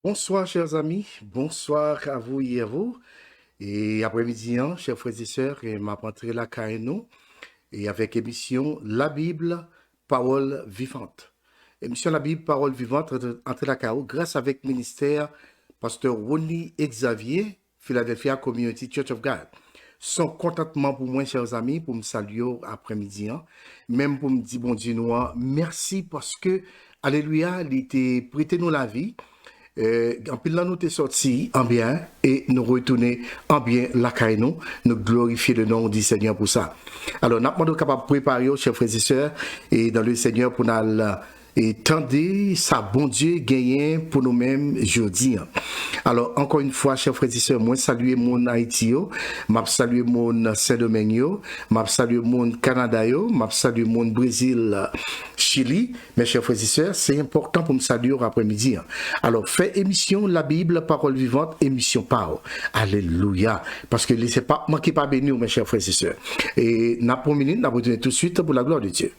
Bonsoir, chers amis. Bonsoir à vous et à vous. Et après-midi, hein, chers frères et sœurs, et m'a rentré la nous et avec émission La Bible, Parole vivante. Émission La Bible, Parole vivante, entre la CAO, grâce avec ministère Pasteur Ronnie Xavier, Philadelphia Community Church of God. Son contentement pour moi, chers amis, pour me saluer après-midi, hein, même pour me dire, bon Dieu, noir, merci parce que, alléluia, il était prêté nous la vie. En pile là, nous sommes sortis en bien et nous retourner en bien la caille nous glorifier le nom du Seigneur pour ça. Alors, nous sommes capables de préparer, chers frères et sœurs, et dans le Seigneur pour nous et tendez sa bon Dieu gagné pour nous-mêmes jeudi. Alors, encore une fois, chers frères et sœurs, moi saluer mon Haïti, m'a saluer mon Saint-Domingue, m'a saluer mon Canada, m'a saluer mon Brésil, Chili. Mes chers frères et sœurs, c'est important pour me saluer après-midi. Alors, fait émission La Bible, Parole vivante, émission Parole. Alléluia. Parce que laissez pas manquer pas béni, mes chers frères et sœurs. Et n'a pas minute, n'a pas tout de suite pour la gloire de Dieu.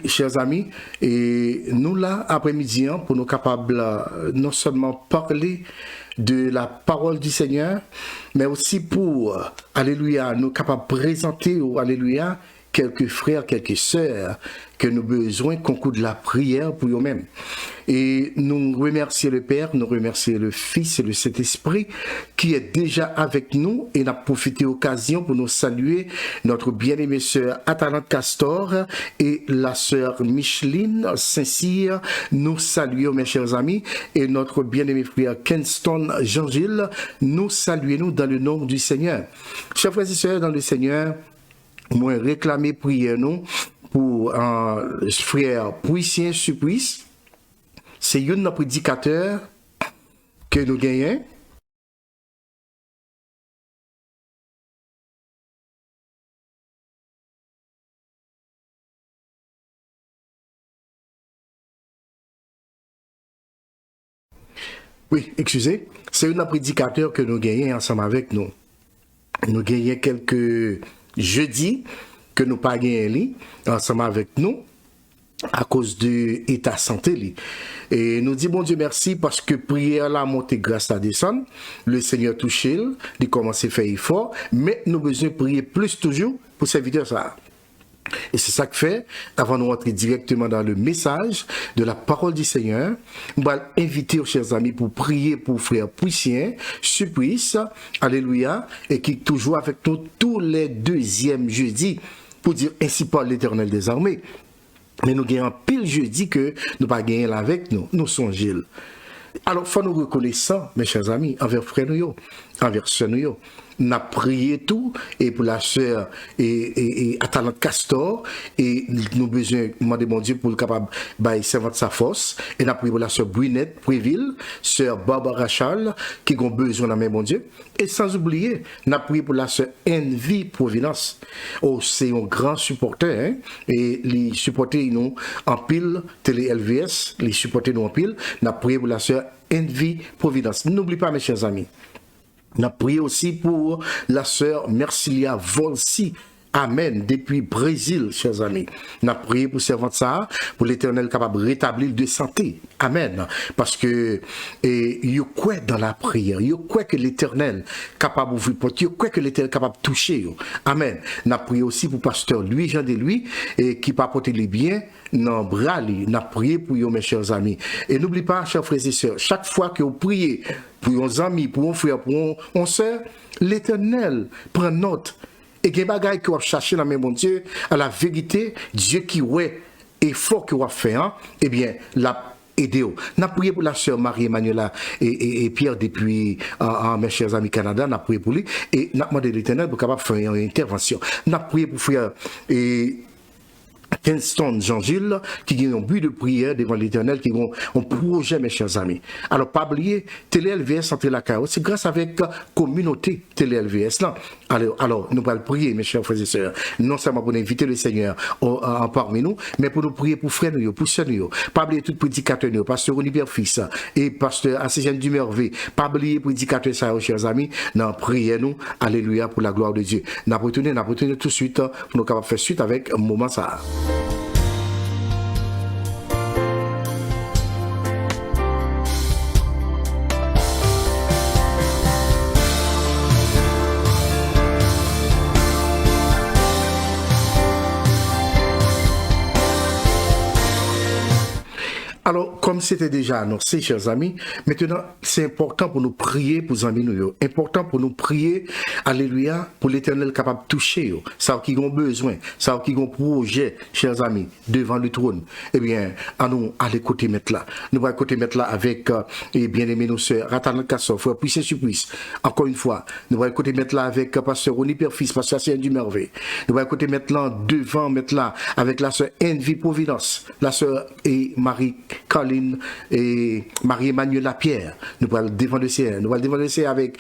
Chers amis, et nous là, après-midi, pour nous capables non seulement parler de la parole du Seigneur, mais aussi pour, alléluia, nous capables de présenter, alléluia, quelques frères, quelques sœurs que nous avons besoin qu'on coûte de la prière pour eux-mêmes. Et nous remercions le Père, nous remercions le Fils et le Saint-Esprit qui est déjà avec nous et n'a profité de l'occasion pour nous saluer notre bien-aimée sœur Atalante Castor et la sœur Micheline Saint-Cyr. Nous saluons mes chers amis et notre bien-aimé frère Kenston Jean-Gilles. Nous saluons dans le nom du Seigneur. Chers frères et sœurs dans le Seigneur, moi réclamer prière nous pour un frère Puissien Supplice. C'est un prédicateur que nous gagnons. Oui, excusez. C'est un prédicateur que nous gagnons ensemble avec nous. Nous gagnons quelques jeudis que nous pas gagné ensemble avec nous à cause de l'état santé. Et nous disons bon Dieu merci parce que prière la montée grâce à descendre, le Seigneur touche, il commence à faire effort, mais nous besoin prier plus toujours pour servir ça. Et c'est ça que fait, avant de rentrer directement dans le message de la parole du Seigneur, on va inviter aux chers amis pour prier pour frère Puissien, Supplice, alléluia, et qui est toujours avec nous tous les deuxièmes jeudis, pour dire ainsi parle l'Éternel des armées. Mais nous gagnons pile jeudi que nous pas gagner là avec nous, nous sommes Gilles. Alors, il faut nous reconnaître, mes chers amis, envers frère nous, envers sœur nous. On a prié tout, et pour la sœur et Atalante Castor, et nous besoin demander mon Dieu pour le capable de servir sa force, et on a prié pour la sœur Brunette Préville, sœur Barbara Charles, qui ont besoin de la main, mon Dieu, et sans oublier, on a prié pour la sœur Envie Providence. Oh, c'est un grand supporter, hein, et les supporters nous en pile, télé LVS, les supporters nous en pile, on a prié pour la sœur Envie Providence. N'oublie pas, mes chers amis, on a prié aussi pour la sœur Mercilia Volsi. Amen. Depuis Brésil, chers amis. On a prié pour servante ça, pour l'Éternel capable de rétablir de santé. Amen. Parce que, il quoi dans la prière, il quoi que l'Éternel capable d'ouvrir porte, il quoi que l'Éternel capable de toucher. Amen. On a prié aussi pour pasteur Louis Jean de lui, et qui pas porter les biens, non, bras, on a prié pour vous, mes chers amis. Et n'oublie pas, chers frères et sœurs, chaque fois que vous priez pour vos amis, pour vos frères, pour vos sœurs, l'Éternel prend note. Et qu'il y a des bagages qui vont chercher dans mon Dieu, à la vérité, Dieu qui ouais, effort que va faire, eh bien, la aider. N'a prié pour la sœur Marie-Emmanuela et Pierre depuis, mes chers amis Canada, n'a prié pour lui et n'a demandé l'Éternel pour capable faire une intervention. N'a prié pour frère et Kingston Jean-Gilles, qui ont un but de prière devant l'Éternel, qui ont un projet, mes chers amis. Alors, pas oublier, Télé-LVS entre la carrière, c'est grâce avec la communauté Télé-LVS. Alors, nous allons prier, mes chers frères et sœurs, non seulement pour inviter le Seigneur en parmi nous, mais pour nous prier pour frères nous, pour sœurs nous. Pas oublier tout prédicateur nous, pasteur Olivier Fils et pasteur Assisien Dumervé. Pas oublier prédicateur ça, chers amis, non, priez nous, alléluia, pour la gloire de Dieu. N'a retourné tout de suite pour nous capables faire suite avec un moment ça. Alors, comme c'était déjà annoncé, chers amis, maintenant, c'est important pour nous prier pour les amis nous. Important pour nous prier, alléluia, pour l'Éternel capable de toucher. Ça qui ont besoin, ça qui ont projet, chers amis, devant le trône. Eh bien, à nous, à l'écouter mettre là. Nous allons écouter mettre là avec, bien-aimés nos sœurs, Ratan Kassov, frère Puissé Supplice. Encore une fois, nous allons écouter mettre là avec pasteur Ronnie Perfis, pasteur Assien du Merveille. Nous allons écouter mettre là devant, mettre là avec la sœur Envy Providence, la sœur et Marie Caroline et Marie-Emmanuela Pierre. Nous allons devant le ciel. Nous allons devant le ciel avec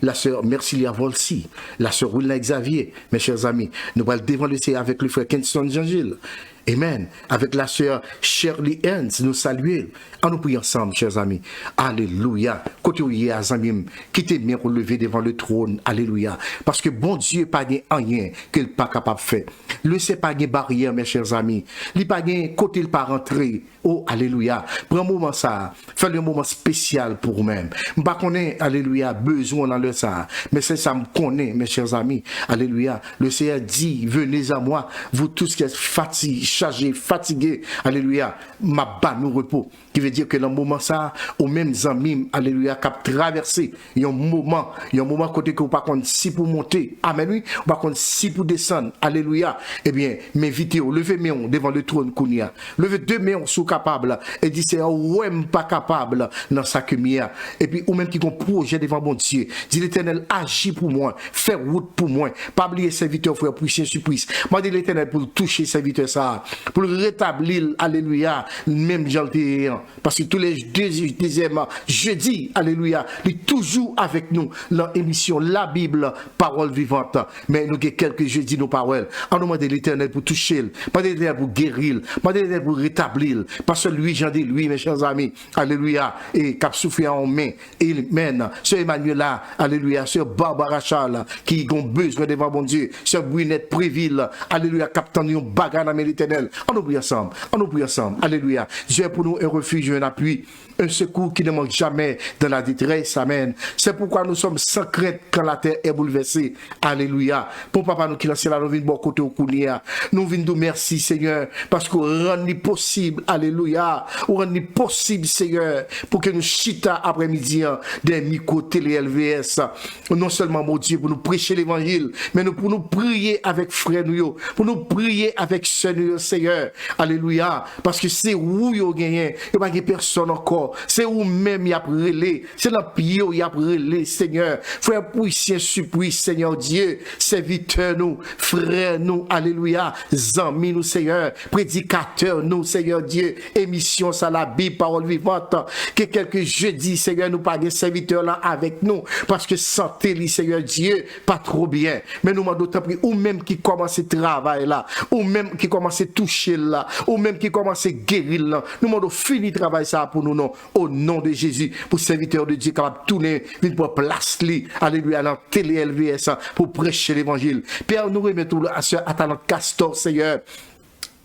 la sœur Mercilia Volsi, la sœur Wilna Xavier, mes chers amis. Nous allons devant le ciel avec le frère Kingston Jean-Gilles. Amen. Avec la sœur Shirley Hens, nous saluer. En nous prions ensemble, chers amis. Alléluia. Côté où il y a Zamim, qui t'est bien relevé devant le trône. Alléluia. Parce que bon Dieu pas rien qu'il n'est pas capable de faire. Le c'est pas de barrière, mes chers amis. Il pas de côté il pas rentrer. Oh, alléluia. Prends un moment ça. Fais le moment spécial pour vous-même. Je ne connais pas, alléluia, besoin dans le ça. Mais c'est ça me connaît, mes chers amis. Alléluia. Le Seigneur dit, venez à moi, vous tous qui êtes fatigués, chargés, fatigués. Alléluia. Ma bas nous repos. Qui veut dire que dans le moment ça, aux mêmes amis, alléluia, cap traverser. Il y a un moment côté que vous pas contre si pour monter. Amen, oui. Vous pas contre si pour descendre. Alléluia. Eh bien, m'invitez, levez mes mains devant le trône Kounia. Levez deux mains sous capable. Et dit, c'est ouais, pas capable dans sa mia. Et puis, ou même qui ont projet devant mon Dieu. Dit l'Éternel, agis pour moi. Fais route pour moi. Pas oublier serviteur, frère, puissant, supplice. Moi, dit l'Éternel pour toucher serviteur ça. Pour le rétablir. Alléluia. Même gentil. Parce que tous les deuxièmes jeudi, alléluia, il est toujours avec nous dans l'émission La Bible, parole vivante. Mais nous avons quelques jeudis nos paroles. On nous demande l'Éternel pour toucher, pas de l'Éternel pour guérir, pas de l'Éternel pour rétablir. Parce que lui, j'en dis lui, mes chers amis, alléluia, et cap souffle en main, il mène. Sœur Emmanuela, alléluia, sœur Barbara Charles, qui ont besoin devant mon Dieu, sœur Brunette Préville, alléluia, captain de bagarre dans l'Éternel. On nous prie ensemble, alléluia. Dieu est pour nous un refuge, un appui, un secours qui ne manque jamais dans la détresse, amen. C'est pourquoi nous sommes sans crainte quand la terre est bouleversée, alléluia. Pour papa nous qui lance la nous bon côté au Kounia, nous venons de merci Seigneur, parce qu'on rend possible, alléluia, on rend possible Seigneur, pour que nous chita après-midi des micro télé LVS, non seulement mon Dieu pour nous prêcher l'évangile, mais nous pour nous prier avec frères nous, pour nous prier avec sœurs nous, Seigneur, alléluia, parce que c'est où vous gagnez, il n'y a pas personne encore, c'est où même il y a relé, c'est la pied où il y a relé, Seigneur, frère puissant supplice, Seigneur Dieu, serviteur nous, frère nous, alléluia, amis nous, Seigneur, prédicateur nous, Seigneur Dieu, émission ça la Bible, parole vivante, que quelques jeudis, Seigneur, nous pas des serviteurs là avec nous, parce que santé, Seigneur Dieu, pas trop bien, mais nous m'en d'autant pris, ou même qui commence à travailler là, ou même qui commence à toucher là, ou même qui commence à guérir là, nous m'en fini travail ça pour nous, non, au nom de Jésus, pour serviteur de Dieu, capable de tourner, venir pour place li, alléluia, dans télé LVS, pour prêcher l'évangile. Père, nous remettons à ce Atalant Castor, Seigneur.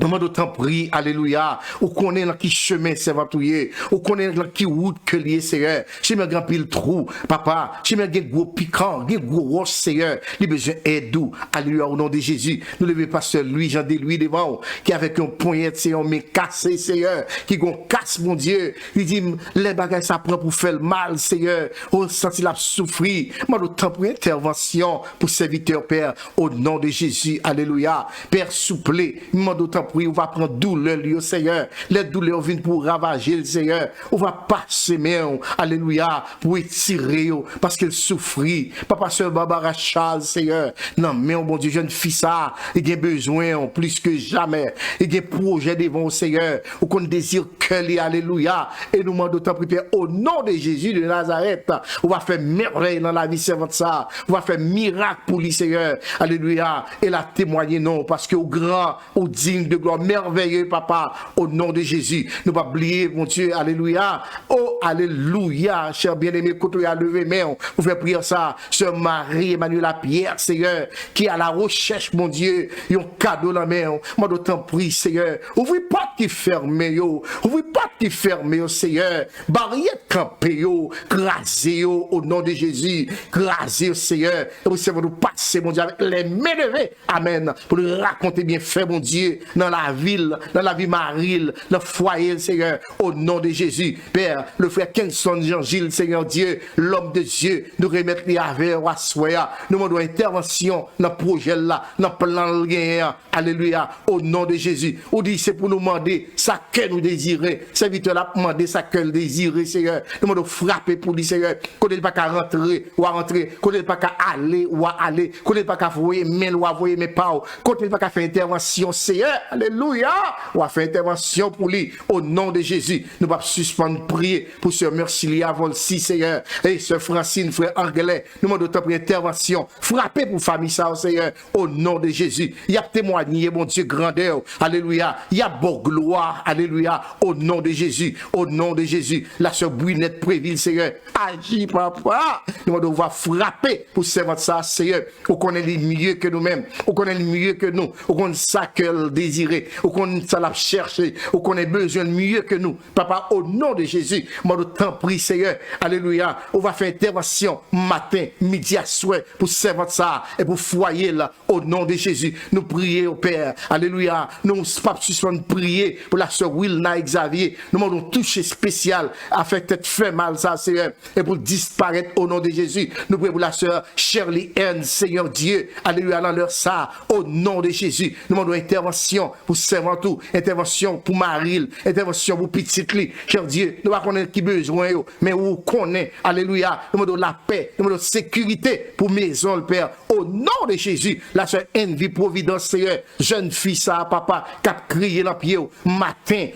Nous demandons autant prier, alléluia. Ou qu'on est dans qui chemin c'est vatouillé. Ou qu'on est dans qui route que lié, Seigneur. Chez mes grand pile trou, papa. Chez mes gros piquant, gros roche, Seigneur. Les besoins aident, alléluia, au nom de Jésus. Nous levons pasteur Louis, Jean de Louis devant, qui avec un poignet, Seigneur, mais cassé, Seigneur. Qui gon casse, mon Dieu. Il dit, les bagages ça prend pour faire le mal, Seigneur. On senti la souffrir. Moi, autant pour intervention pour serviteur, Père, au nom de Jésus, alléluia. Père, souple. Moi, autant prie, on va prendre douleur, Seigneur. Les douleurs viennent pour ravager, le Seigneur. On va passer, mais, alléluia, pour étirer, parce qu'il souffrit. Papa, Sœur Barbara Charles, Seigneur. Non, mais, bon Dieu, jeune fille, ça, il a besoin, plus que jamais. Il y a un projet devant, Seigneur, ou qu'on désire que lui, alléluia. Et nous demandons d'autant prier au nom de Jésus de Nazareth. On va faire merveille dans la vie servante, ça. On va faire miracle pour lui, Seigneur. Alléluia. Et la témoigner, non, parce que au grand, au digne de gloire, merveilleux, papa, au nom de Jésus. Nous pas oublier, mon Dieu, alléluia. Oh, alléluia, cher bien-aimé, quand tu as levé, mais on fait prier ça, Sœur Marie, Emmanuel Pierre, Seigneur, qui est à la recherche, mon Dieu, un cadeau dans la main. Moi, d'autant prie, Seigneur. Ouvrez pas qui ferme, yo. Ouvrez pas qui ferme, yo, Seigneur. Barrière campé, yo. Grasez, yo, au nom de Jésus. Grasez, Seigneur. Et vous savez, nous passer, mon Dieu, avec les mains levées. Amen. Pour le raconter bien fait, mon Dieu, dans la ville, dans la vie Marie, dans le foyer, Seigneur. Au nom de Jésus. Père, le frère Kenson Jean-Gilles, Seigneur Dieu, l'homme de Dieu, nous remettre les avec à soya. Nous demandons intervention dans le projet là, dans le plan de guerre. Alléluia. Au nom de Jésus. On dit c'est pour nous demander ça que nous désirons. Serviteur l'a demandé ça que nous désirons, Seigneur. Nous demandons frapper pour lui, Seigneur. Qu'on n'est pas qu'à rentrer ou à rentrer. Qu'on n'est pas qu'à aller ou à aller. Qu'on n'est pas qu'à voyer mail ou à voyer mes pas. Qu'on n'est pas qu'à faire intervention, Seigneur. Alléluia. Ou à faire intervention pour lui. Au nom de Jésus. Nous ne pouvons pas suspendre prier pour ce Mercilia Volsi, Seigneur. Et ce Francine, frère Anglais. Nous demandons autant pour intervention. Frapper pour famille ça, Seigneur. Au nom de Jésus. Il y a témoigné, mon Dieu, grandeur. Alléluia. Il y a beau gloire. Alléluia. Au nom de Jésus. Au nom de Jésus. La sœur Bouinette Préville, Seigneur. Agis, papa. Nous devons frapper pour servir ça, Seigneur. On connaît les mieux que nous-mêmes. On connaît le mieux que nous. On connaît ça que désirer. On connaît ça la chercher. On connaît besoin de mieux que nous. Papa, au nom de Jésus. Moi, de temps prie, Seigneur. Alléluia. On va faire intervention matin, midi à soir pour servir ça et pour foyer là. Au nom de Jésus. Nous prions au Père. Alléluia. Nous ne pas suspendre prier pour la sœur Wilna Xavier. Nous demandons toucher spécial afin que tête fait mal ça, Seigneur. Et pour disparaître au nom de Jésus. Nous prions pour la sœur Shirley Anne, Seigneur Dieu. Alléluia. Dans leur ça. Au nom de Jésus. Nous demandons intervention pour servir tout. Intervention pour Marie. Intervention pour Petite Lee. Cher Dieu. Nous ne connaissons pas qui besoin. Mais où connaît. Alléluia. Nous demandons la paix. Nous demandons sécurité pour maison, le Père. Au nom de Jésus. La sœur Envie Providence, Seigneur. Jeune fille, ça, papa, qui a crié dans le pied, matin,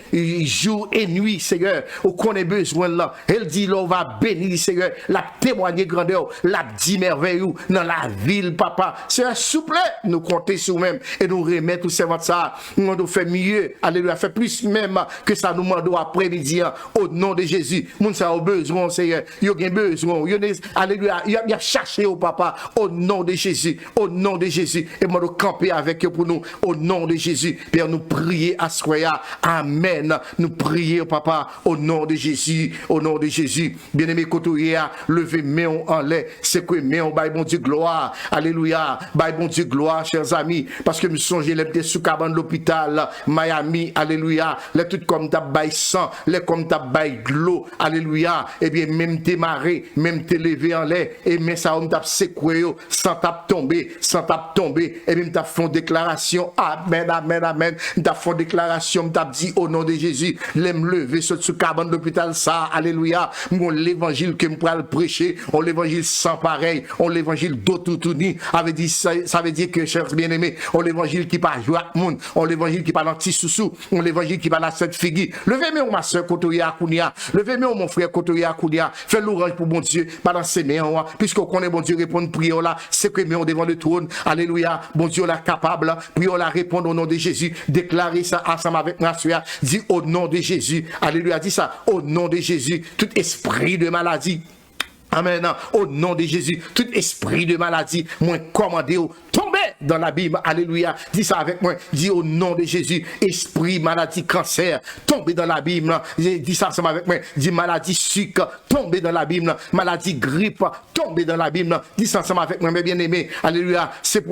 jour et nuit, Seigneur. Où qu'on ait besoin là. Elle dit, là, on va bénir, Seigneur. La témoigner grandeur. La dit merveille dans la ville, papa. Seigneur, s'il vous plaît, nous compter sur nous-mêmes et nous remettre tout servant ça. Nous devons faire mieux. Alléluia. Faire plus même que ça nous demande après-midi. Au nom de Jésus. Nous avons besoin, Seigneur. Nous avons besoin. Alléluia. Il y a cherché au papa. Au nom de Jésus. Au nom de Jésus. Et moi, nous camper avec eux pour nous. Au nom de Jésus. Père, nous prions à Soya. Amen. Nous prions, papa, au nom de Jésus. Au nom de Jésus. Bien-aimé, Kotoya, levez main en l'air. C'est que main, bye bon Dieu, gloire. Alléluia. Bye bon Dieu, gloire, chers amis. Parce que nous songez les sous cabane de l'hôpital, Miami. Alléluia. Les tout comme ta bail sang. Les comme ta bail l'eau. Alléluia. Eh bien, même t'es marré, même t'es levé en l'air. Et même ça, on t'a secoué, sans t'a tombé, sans t'a tombé. Et même t'as fait une déclaration. Amen, amen, amen. T'as fait une déclaration. T'as dit au nom de Jésus, l'aime lever sur ce cabane de l'hôpital, ça. Alléluia. Mon l'évangile que me le prêcher. On l'évangile sans pareil. On l'évangile d'autoutuni. Ça veut dire que, chers bien-aimés, on l'évangile qui parle joie à monde. On l'évangile qui parle anti-soussou. On l'évangile qui parle à cette figure. Levez-moi, ma soeur Kotoya Kounia. Levez-moi, mon frère Kotoya Kounia. Fais l'orange pour bon Dieu. Pendant ces mains, puisqu'on connaît bon Dieu répondre prière là. C'est que nous devant le trône. Alléluia. Bon Dieu là capable. Prière là répondre au nom de Jésus. Déclarez ça ensemble avec ma soeur. Dis au nom de Jésus. Alléluia. Dis ça au nom de Jésus. Tout esprit de maladie. Amen. Au nom de Jésus, tout esprit de maladie, moi commandé, tombez dans l'abîme. Alléluia. Dis ça avec moi. Dis au nom de Jésus, esprit, maladie, cancer, tombez dans l'abîme. Dis ça ensemble avec moi. Dis maladie, sucre, tombez dans l'abîme. Maladie, grippe, tombez dans l'abîme. Dis ça ensemble avec moi, mes bien-aimés. Alléluia. C'est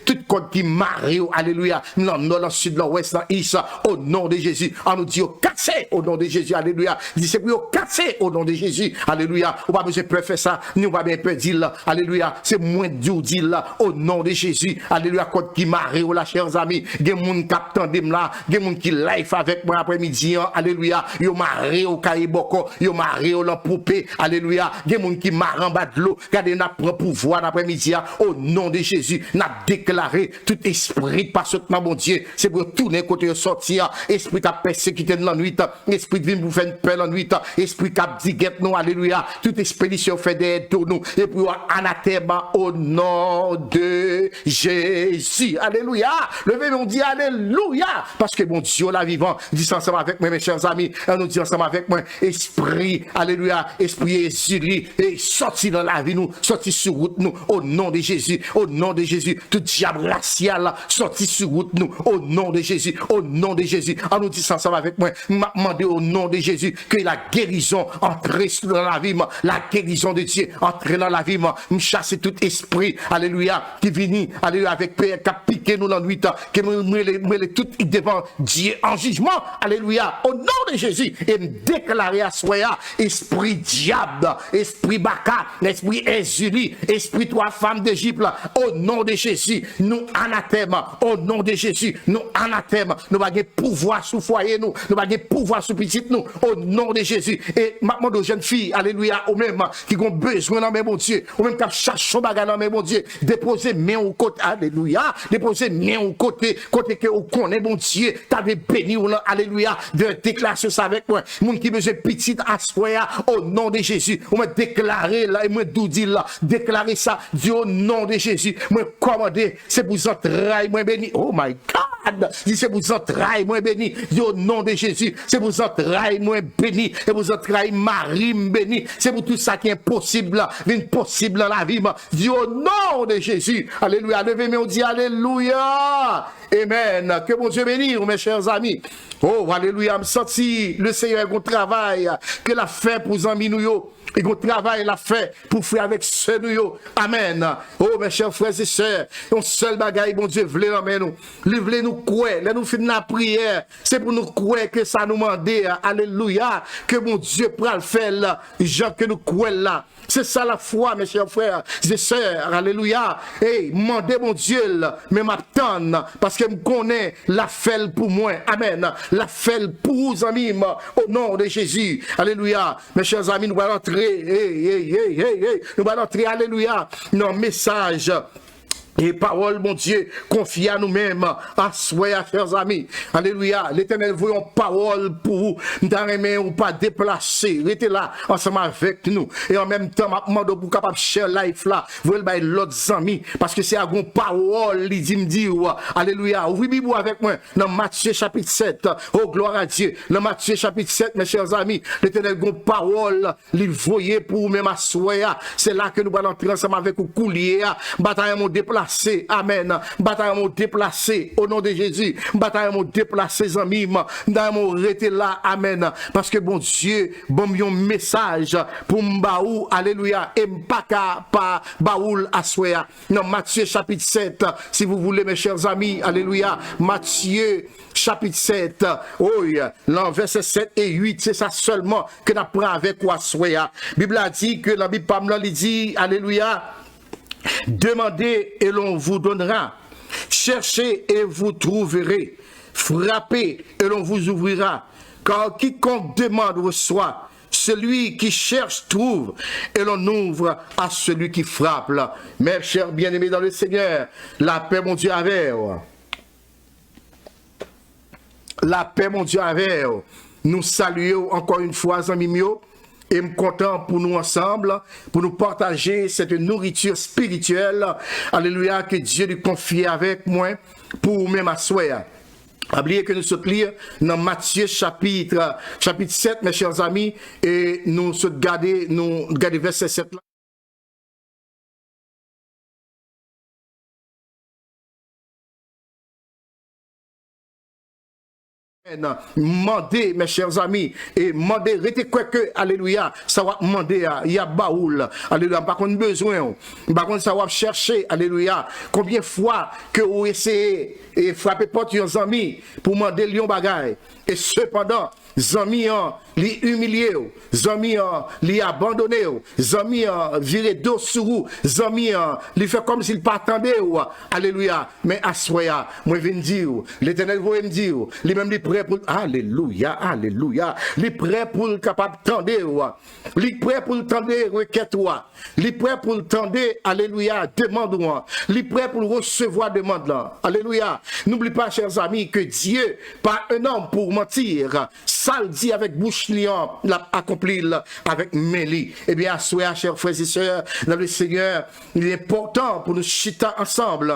tout code qui marie. Alléluia. Non, non, dans le sud, dans l'ouest, dans l'est. Au nom de Jésus. On nous dit, cassez au nom de Jésus. Alléluia. Dis c'est pour casser au nom de Jésus. Alléluia. On va besoin faire ça, nous va bien peu dire, alléluia, c'est moins dur dire là, au nom de Jésus, alléluia, côté qui marre, là, chers amis, gen moun kap tandem là, gen moun qui live avec moi après-midi, alléluia, yo marre au Kaiboko, yo marre au Lampoupé, alléluia, gen moun qui marre en bas de l'eau, regardez, n'a prend pouvoir après-midi, au nom de Jésus, n'a déclaré tout esprit parfaitement, mon Dieu, c'est pour tourner côté sortir, esprit qui a persécuté dans la nuit, esprit qui vient vous faire peur la nuit, esprit qui a dit nous, alléluia, toute expédition fait des nous, et puis anathème au nom de Jésus, alléluia, levez on dit alléluia, parce que mon Dieu la vivant, dit ensemble avec moi mes chers amis, nous dit ensemble avec moi, esprit, alléluia, esprit exilé, et sorti dans la vie nous, sorti sur route nous, au nom de Jésus, au nom de Jésus, tout diable racial, sorti sur route nous, au nom de Jésus, au nom de Jésus, nous dit ensemble avec moi, m'a demandé au nom de Jésus, que la guérison entre dans la vie, la guérison de Dieu entre dans la vie, me chasser tout esprit, alléluia, qui vient, alléluia, avec Père, qui a piqué nous dans la nuit, qui me tout devant Dieu en jugement, alléluia, au nom de Jésus, et me déclarer à soi, esprit diable, esprit baka, esprit exili, esprit trois femmes d'Égypte, au nom de Jésus, nous anathème, au nom de Jésus, nous anathème, nous avons pouvoir sous foyer nous, nous avons pouvoir sous petit nous, au nom de Jésus, et maintenant de jeunes filles, alléluia, au même, qui ont besoin dans mes bon Dieu, au même qui cherchent bagarre dans mes bon Dieu, déposer main au côté, alléluia, déposer main au côté que vous connaissez bon Dieu, t'avais béni, alléluia, de déclarer ça avec moi, moun qui besoin petit à soi, au nom de Jésus, on me déclarer là, et me dit là, déclarer ça, Dieu au nom de Jésus, me commander, c'est pour entrailles, moi béni, oh my God, c'est pour entrailles, moi béni, Dieu au nom de Jésus, c'est pour entrailles, moi béni, et pour entrailles, Marie béni, c'est pour tout ça qui est possible, impossible dans la vie, Dieu au nom de Jésus, alléluia, levez-moi, on dit alléluia, amen, que mon Dieu bénisse, mes chers amis, oh alléluia, me senti le Seigneur qu'on travaille, que la fait pour amis nous, et qu'on travaille la fait pour faire avec ceux nous. Amen. Oh mes chers frères et sœurs, un seul bagaille, bon Dieu, voulez nous. Voulez nous croire, là nous faisons la prière, c'est pour nous croire que ça nous demande, alléluia, que mon Dieu pourra le faire là, gens que nous croyons là. C'est ça la foi, mes chers frères et sœurs, alléluia. Hey, mandez mon Dieu, mais m'attendre, parce que me connaît la fait pour moi. Amen. La fait pour vous, amis, au nom de Jésus. Alléluia. Mes chers amis, nous allons entrer, nous allons entrer, alléluia, dans le message. Et parole, mon Dieu, confie à nous-mêmes, à soi, chers amis. Alléluia. L'Éternel veut une parole pour vous. Nous ou pas déplacer. Restez là, ensemble avec nous. Et en même temps, je demande pour capable share life là. Vous voulez l'autre amis. Parce que c'est à une parole, il dit me dire. Alléluia. Ouvrez Bible avec moi. Dans Matthieu chapitre 7. Oh, gloire à Dieu. Dans Matthieu chapitre 7, mes chers amis. L'Éternel a une parole, il voyait pour vous-même à soi. C'est là que nous allons entrer ensemble avec vous coulier. Bataille mon déplacé. Amen. Bataille mon déplacé au nom de Jésus. Bataille mon déplacé, amis. Dans mon rete là. Amen. Parce que bon Dieu, bon un message pour m'baou. Alléluia. Et m'paka pa baoul assoya. Dans Matthieu chapitre 7. Si vous voulez, mes chers amis. Alléluia. Matthieu chapitre 7. Oui. Dans versets 7 et 8. C'est ça seulement que nous apprenons avec assoya. Bible a dit que la Bible parle, il dit, alléluia. Demandez et l'on vous donnera. Cherchez et vous trouverez. Frappez et l'on vous ouvrira. Car quiconque demande reçoit. Celui qui cherche trouve. Et l'on ouvre à celui qui frappe. Mes chers bien-aimés dans le Seigneur, la paix, mon Dieu, avec vous. La paix, mon Dieu, avec vous. Nous saluons encore une fois, amis mieux. Et me content pour nous ensemble, pour nous partager cette nourriture spirituelle, alléluia, que Dieu nous confie avec moi, pour même asseoir. Oubliez que nous sommes lire dans Matthieu chapitre 7, mes chers amis, et nous sommes garder verset 7 là. Mandez, mes chers amis, et mandez, restez quoi que, alléluia, ça va demander, il y a baoul, alléluia, par contre besoin, par contre ça va chercher, alléluia, combien de fois que vous essayez et frapper porte vos amis pour demander lion bagaille, et cependant, amis, li humilié, zami li abandonné, zami viré dos sur vous, zami li fait comme s'il pas attendait. Alléluia. Mais assoya, moi viens dire, l'Éternel vous me dire, lui même li prêt pour alléluia, alléluia, li prêt pour le capable tendre, li prêt pour le tendre requête, li prêt pour le tendre, alléluia, demande, li prêt pour recevoir demande là. Alléluia. N'oublie pas, chers amis, que Dieu, pas un homme pour mentir, ça le dit avec bouche liant, l'a accompli avec Mélie. Eh bien, assoya, chers frères et sœurs, dans le Seigneur, il est important pour nous chiter ensemble.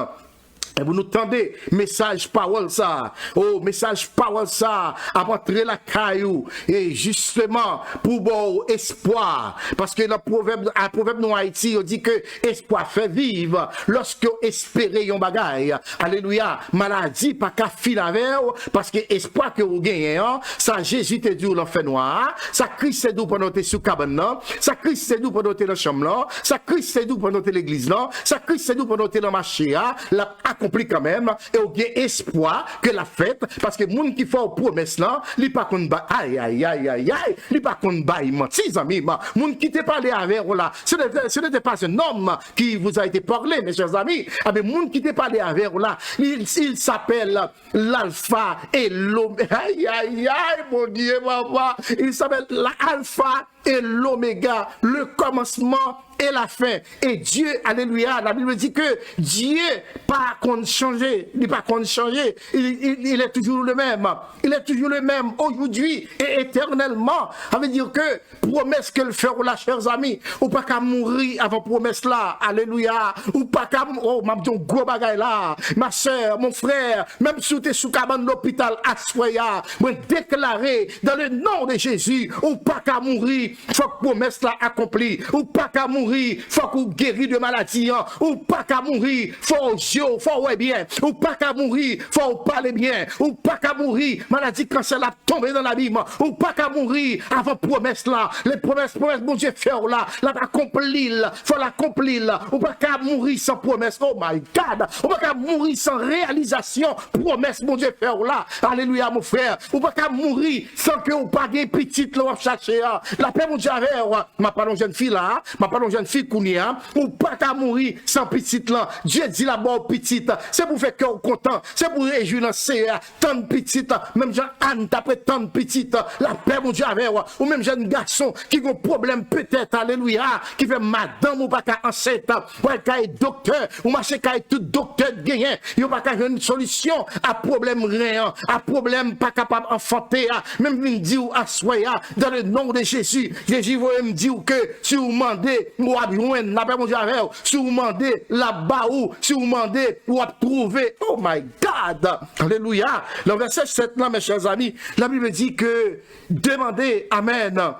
Et vous nous tendez, message parole ça, oh, message parole ça, à rentrer la caillou, et justement, pour bon espoir, parce que le proverbe nous Haïti, on dit que espoir fait vivre, lorsque espérer yon bagay, alléluia, maladie, pas qu'à fin avec, parce que espoir que vous gagnez, ça Jésus te dit l'enfer noir, ça Christ c'est doux pour noter sous cabane, ça Christ c'est doux pour noter dans chambre, ça Christ c'est doux pour noter l'église, ça Christ c'est doux pour noter dans marché, la accompli quand même et au bien espoir que la fête parce que moun qui fait promesse là li pas kon ba aïe aïe aïe aïe aïe li pas kon ba menti amis moun qui te parlé avec là ce n'était pas un homme qui vous a été parlé mes chers amis mais moun qui te parlé avec là il s'appelle l'alpha et l'oméga aïe aïe aïe mon Dieu papa il s'appelle l'alpha et l'oméga le commencement et la fin. Et Dieu, alléluia, la Bible dit que Dieu pas qu'on changer, il pas qu'on changer, il est toujours le même. Il est toujours le même aujourd'hui et éternellement. Ça veut dire que promesse qu'elle fait là, chers amis, ou pas qu'à mourir avant promesse là, alléluia, ou pas qu'à oh, m'a dit gros bagay là, ma soeur, mon frère, même si tu es sous cabane de l'hôpital à Soya, moi déclarer dans le nom de Jésus, ou pas qu'à mourir, faut que promesse là accomplie, ou pas qu'à mourir, faut qu'on guérit de maladie, ou pas qu'à mourir, faut jouer, faut ouais bien, ou pas qu'à mourir, faut parler bien, ou pas qu'à mourir, maladie cancer la tomber dans l'abîme, ou pas qu'à mourir avant promesse là, les promesses, bon Dieu faire là, la accomplir, faut l'accomplir, ou pas qu'à mourir sans promesse, oh my God, ou pas qu'à mourir sans réalisation, promesse, bon Dieu faire là, alléluia mon frère, ou pas qu'à mourir sans que ou pas des petites là chercher, la paix mon Dieu avec, ma pas jeune fille là, ma pas jeune fille kounia, ou pas qu'à mourir sans petite là, Dieu dit là-bas petite, c'est pour faire cœur content, c'est pour réjouir dans CA, tant petite, même Jean Anne d'après tant petite, la paix mon Dieu avec, ou même jeune garçon qui a un problème peut-être, alléluia, qui fait madame ou pas qu'à enceinte, ou qu'à être docteur, ou marcher qu'à être tout docteur gagné, il pas qu'à une solution à problème rien, à problème pas capable enfanter, même il dit ou assoya, dans le nom de Jésus, Jésus veut me dire que si vous demandez, ou à bien, la paix mon Dieu avec, si vous demandez là-bas ou, si vous demandez ou à trouver, oh my God, alléluia, le verset 7 là mes chers amis, la Bible dit que demandez, amen,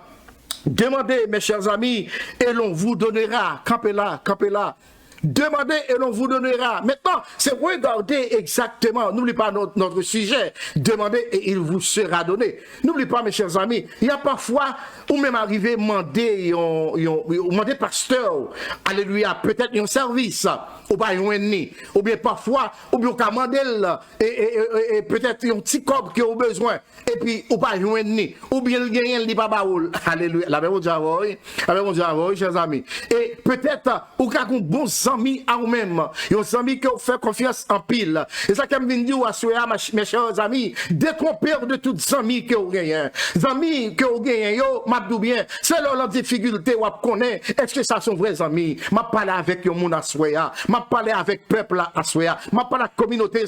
demandez mes chers amis, et l'on vous donnera, campez là, demandez et l'on vous donnera. Maintenant, c'est regarder exactement, n'oubliez pas notre sujet, demandez et il vous sera donné. N'oubliez pas mes chers amis, il y a parfois, ou même arrivé, demander pasteur, alléluia, peut-être un service, ou pas un ennemi, ou bien parfois, ou bien un et peut-être un petit corps qui a besoin, et puis, ou pas un ennemi, ou bien le gagnant, il dit pas baoul, alléluia, la même chose, chers amis. Et peut-être, ou qu'un bon amis à vous-même, un ami qui fait confiance en pile. Et ça qui me dit mes chers amis, détromper de toutes amis que vous gagnez. Amis que vous gagnez, yo, m'abdou bien, c'est leur difficulté ou connaît. Est-ce que ça sont vrais amis? M'a parlé avec le monde à Soya, m'a parlé avec peuple à Soya, m'a parlé avec la communauté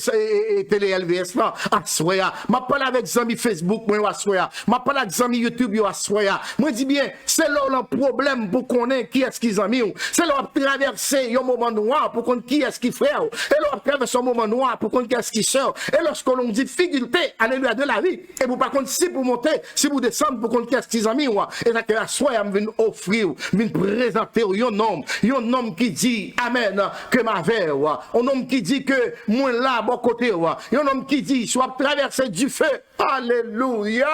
télé LVS à Soya, m'a parlé avec les amis Facebook à Soya, m'a parlé avec les amis YouTube à Soya. Moi dis bien, c'est leur problème pour connaître qui est-ce qu'ils amis. C'est leur traverser un moment noir pour qu'on qui est-ce qui frère. Et leur traverser un moment noir pour qu'on qui est-ce qui sœur. Et lorsqu'on a une difficulté, alléluia, de la vie, et pour pas contre si pour monter, si vous descendre pour qu'on qui est-ce qu'ils amis. Et là que la soirée me vient offrir, vient présenter un homme qui dit amen que ma verre, un homme qui dit que moi là bon côté, un homme qui dit soit traverser du feu. Alléluia!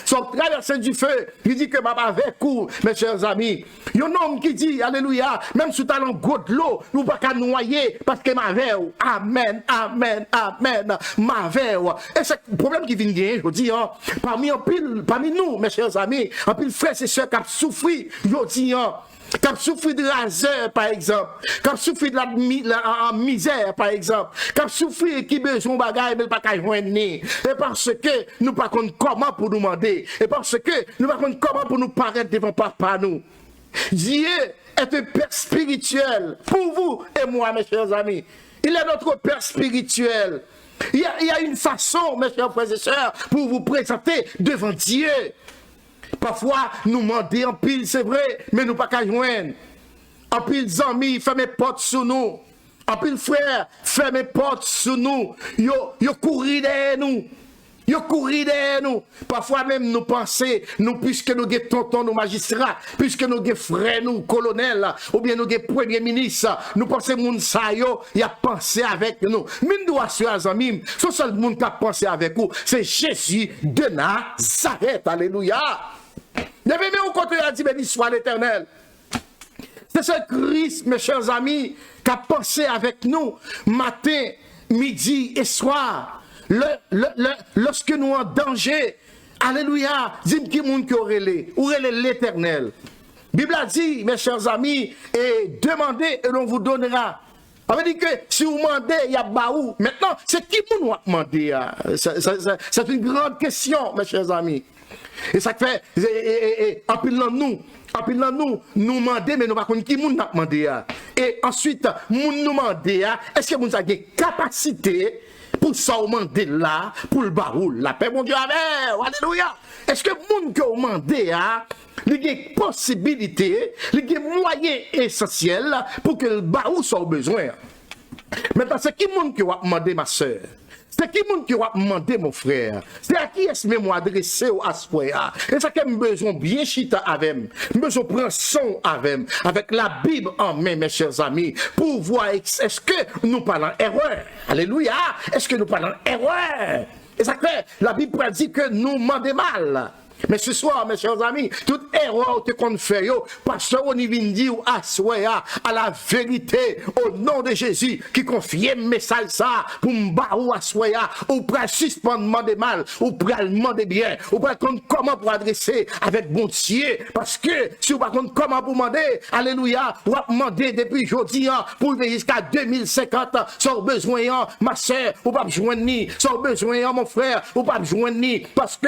Soit traverser du feu, il dit que ma avec vous, mes chers amis. Un homme qui dit alléluia, même sous talent gros de l'eau, nous pas qu'à noyer parce que ma veille, amen, amen, amen, ma veille. Et c'est le problème qui vient gagner, je dis, parmi nous, mes chers amis, en pile frères et sœurs qui ont souffert, je dis, qui ont souffert de la zère, par exemple, qui ont souffert de la misère, par exemple, qui ont souffert qui besoin de bagaille, mais pas qu'à joindre. Et parce que nous pas comment pour nous demander, et parce que nous pas comment pour nous paraître devant papa nous. Dieu est un père spirituel pour vous et moi, mes chers amis. Il est notre père spirituel. Il y a une façon, mes chers frères et sœurs, pour vous présenter devant Dieu. Parfois, nous demandons en pile, c'est vrai, mais nous pas qu'à joindre. En pile, amis, fermez portes sur nous. En pile, frère, fermez portes sur nous. Yo courir derrière nous. Yo courir derrière nous. Parfois même nous pensons, nous, puisque nous avons tonton, nos magistrats, puisque nous avons frères, nous, colonels, ou bien nous avons premier ministre, nous pensons que moun sa yo, y a pensé avec nous. Mais nous assurons, amis, ce seul monde qui a pensé avec nous, c'est Jésus de Nazareth. Alléluia. Mais au contraire, a dit, béni soit l'Éternel. C'est ce Christ, mes chers amis, qui a pensé avec nous matin, midi et soir. Lorsque nous en danger, alléluia, dis-moi qui monde qui aurait l'Éternel. Bible a dit, mes chers amis, et demandez et l'on vous donnera. Ça veut dire que si vous demandez, il y a baou. Maintenant, c'est qui vous demandez? C'est une grande question, mes chers amis. Et ça fait, en pilant nous, nous demander, mais nous ne savons pas qui nous demander. Et ensuite, nous demander, est-ce que vous avez une capacité pour s'augmenter là, pour le baroul, la paix, mon Dieu, amen, alléluia. Est-ce que moun que vous demandez, il y a une possibilité, il y a un moyen essentiel pour que le baroul soit au besoin. Maintenant, c'est qui moun que vous demandez, ma soeur? C'est qui moun qui va demander, mon frère? C'est à qui est-ce que je m'adresse à ce point-là? Et ça que j'ai besoin bien chita avec, j'ai besoin de prendre son avec la Bible en main, mes chers amis, pour voir est-ce que nous parlons erreur? Alléluia! Est-ce que nous parlons erreur? Et ça fait, la Bible dit que nous demandons mal. Mais ce soir, mes chers amis, toute erreur que qu'on fait, pasteur, on y vient dire à la vérité, au nom de Jésus, qui confie le message ça, pour m'barou assoya, ou pour suspendre demander mal, ou pour demander bien, ou pour comment pour adresser avec bon Dieu, parce que si vous ne savez pas comment pour demander, alléluia, vous demander depuis aujourd'hui, pour jusqu'à 2050, sans besoin, ma soeur, ou pas besoin ni, sans besoin, mon frère, ou pas besoin ni, parce que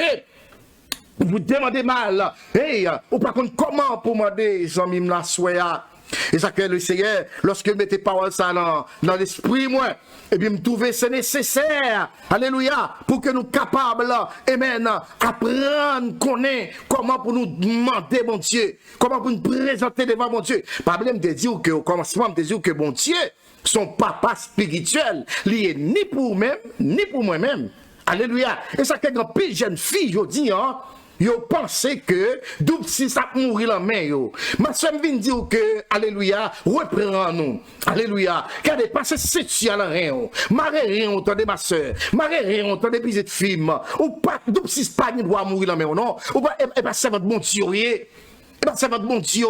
vous demandez mal, hey, ou par contre, comment pour demander, j'en ai la soya. Et ça que le Seigneur, lorsque je mettez paroles ça dans l'esprit, moi, et bien, me trouver c'est nécessaire, alléluia, pour que nous capables, amen, apprendre, connaître comment pour nous demander, mon Dieu, comment pour nous présenter devant mon Dieu. Pas problème de dire que, au commencement, de dire que mon Dieu, son papa spirituel, il est ni pour même, ni pour moi-même. Alléluia. Et ça que grand pile jeune fille, je dis, yo pensé que double si ça mourir la main yo. Ma soeur vient dire que alléluia, reprends-nous. Alléluia. Regardez passer 7 ans à rien. Maré rien entendez ma soeur. Maré rien entendez petite fille. Ou pas double si pas ni doit mourir la main non. Ou pas et pas c'est votre bon Dieu. C'est votre bon Dieu,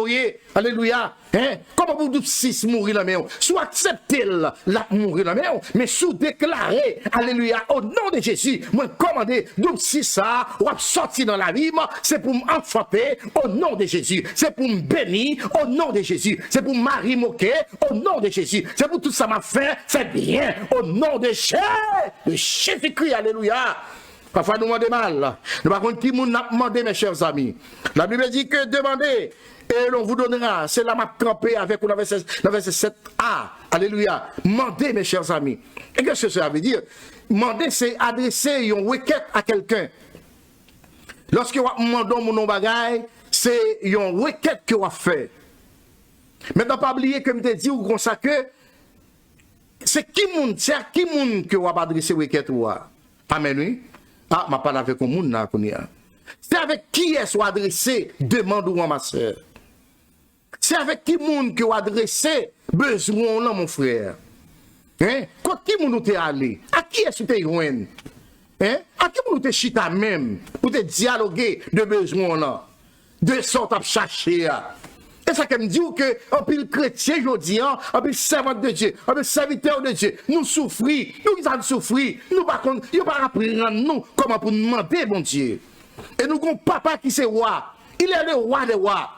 alléluia. Hein? Comment vous dites si mourir la main? Soit accepter la mourir la main, mais sous déclarer, alléluia, au nom de Jésus, moi commander, donc si ça, ou sortir dans la vie, c'est pour m'enfanter au nom de Jésus. C'est pour me bénir au nom de Jésus. C'est pour Marie moquer au nom de Jésus. C'est pour tout ça m'a fait, c'est bien au nom de Jésus-Christ, alléluia. Parfois, nous demandons mal. Nous ne savons pas qui nous a demandé, mes chers amis. La Bible dit que demandez et l'on vous donnera. C'est là m'a campé avec le verset 7a. Alléluia. Demandez, mes chers amis. Et qu'est-ce que ça veut dire? Demander, c'est adresser une requête à quelqu'un. Lorsque vous demandez mon nom bagaille, c'est une requête que vous faites. Maintenant, pas oublier que je te dis ou comme ça que c'est qui moun que vous adressé requête ou amen, oui. Ah, ma parle avec un monde là, c'est avec qui est-ce adressé demande ou ma soeur. C'est avec qui monde que vous adressé besoin là, mon frère. Hein? Quand qui moun t'es allé? À qui est-ce que t'es joint? Hein? À qui moun t'es chita même pour te dialoguer de besoin là? De sorte à chercher. Et ça qui me dit que, en pile chrétien, je dis, en pile servant de Dieu, en pile serviteur de Dieu, nous souffrons, nous avons souffert, nous par contre, il n'y a pas apprendre nous comment pour nous demander, bon Dieu. Et nous avons papa qui c'est roi, il est le roi des rois.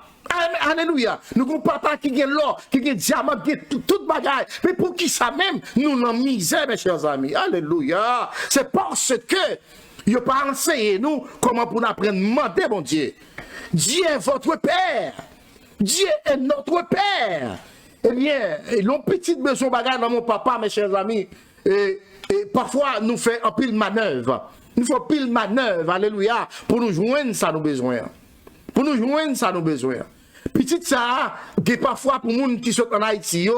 Alléluia. Nous avons papa qui a l'or, qui a diamant, qui a toute bagaille. Mais pour qui ça même, nous dans misère, mes chers amis. Alléluia. C'est parce que il n'a pas enseigné nous comment pour nous apprendre à demander, mon Dieu. Dieu est votre Père. Dieu est notre Père. Eh bien, l'on petit besoin bagaille dans mon papa, mes chers amis. Et parfois, nous fait un pile manœuvre. Nous faisons pile manœuvre, alléluia, pour nous joindre ça nos besoins. Pour nous joindre ça nos besoins. Petit ça, parfois pour les gens qui sont en Haïti,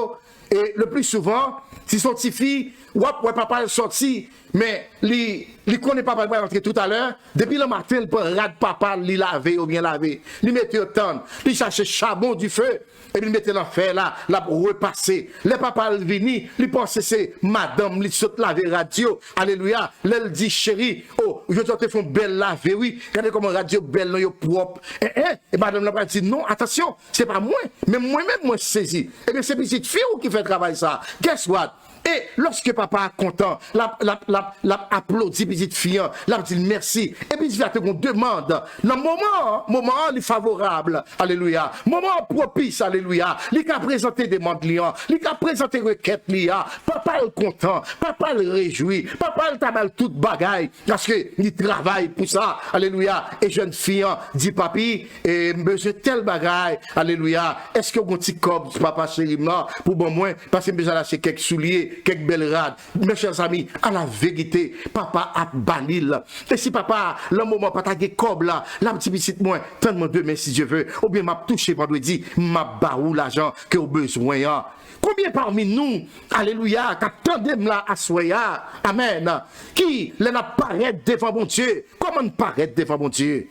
et le plus souvent, si son petit fille, ouais, papa est sorti, mais il connaît papa va rentrer tout à l'heure, depuis le matin, il peut rad papa, il laver ou bien laver. Il mettait au temps, il cherchait charbon du feu, et il mettait l'enfer là, pour repasser. Le papa il vini, il pensait c'est madame, il saute laver radio, alléluia. Elle dit chérie, oh, je te fais une belle laver, oui, regardez comment radio belle, non, propre. Et madame la dit non, attention, c'est pas moi, mais moi-même, moi saisi. Eh bien, c'est petite fille qui fait travail ça. Guess what? Et lorsque papa est content, l'a applaudi petite fille, l'a dit merci. Et puis il va te demande, dans le moment il est favorable, alléluia. Moment propice, alléluia. Il a présenté des demandes, il a présenté requêtes, papa est content, papa est réjoui, papa est mal toute bagaille, parce qu'il travaille pour ça, alléluia. Et jeune fille dit papi, et besoin tel bagaille, alléluia. Est-ce que vous avez un petit corps, papa chéri, pour bon moins, parce que besoin d'acheter quelques souliers, quelques belles rades. Mes chers amis, à la vérité, papa a banil. Et si papa, le moment pas tagué comme là, la petite petite moins, tellement demain si je veux, ou bien m'a touché vendredi, m'a barou l'argent que au besoin. Combien parmi nous, alléluia, qu'attendez là à soya, amen, qui l'en apparaît devant mon Dieu? Comment nous paraît devant mon Dieu?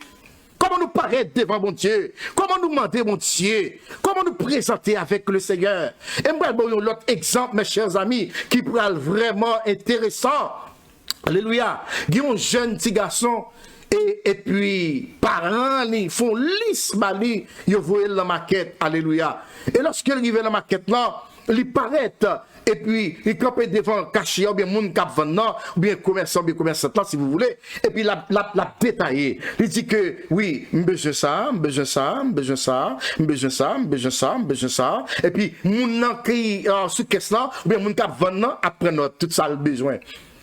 Comment nous paraître devant mon Dieu? Comment nous demander mon Dieu? Comment nous présenter avec le Seigneur? Et moi, l'autre exemple, mes chers amis, qui pourrait être vraiment intéressant. Alléluia. Il y a un jeune petit garçon, et puis, parents, ils font lisse, ils voient la maquette. Alléluia. Et lorsqu'il arrive dans la maquette là, il paraît, et puis il campe devant caché, ou bien moun cap vendant, ou bien commerçant, si vous voulez, et puis la détaillé. Il dit que oui, besoin ça, et puis moun nan qui sous caisse là, ou bien moun cap vendant après notre tout ça le besoin.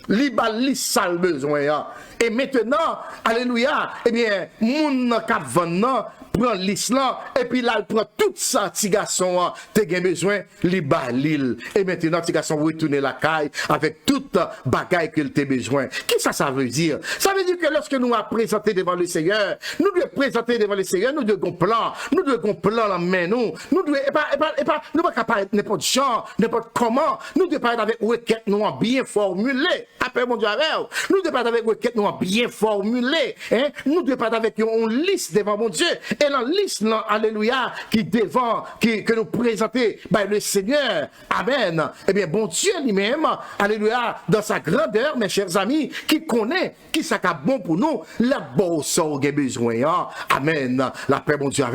Li ça le besoin. Et maintenant, alléluia, eh bien, moun nan cap vendant prend l'islam et puis là il prend toute ça petit garçon t'es besoin li ba l'île et maintenant petit garçon retourner la caille avec toute bagaille qu'il t'a besoin. Qu'est-ce que ça veut dire? Ça veut dire que lorsque nous avons présenté devant le Seigneur, nous devons présenter devant le Seigneur, nous devons plan la main nous devons nous pas capable n'importe genre, n'importe comment, nous devons parler avec requête nous bien formulé. Après mon Dieu nous devons parler avec requête nous bien formulé, hein? Nous devons parler avec une liste devant mon Dieu. Et la liste, alléluia, que nous présentons le Seigneur, amen. Eh bien, bon Dieu lui-même, alléluia, dans sa grandeur, mes chers amis, qui connaît, qui ça bon pour nous, la bourse ça a besoin, amen. La paix, mon Dieu,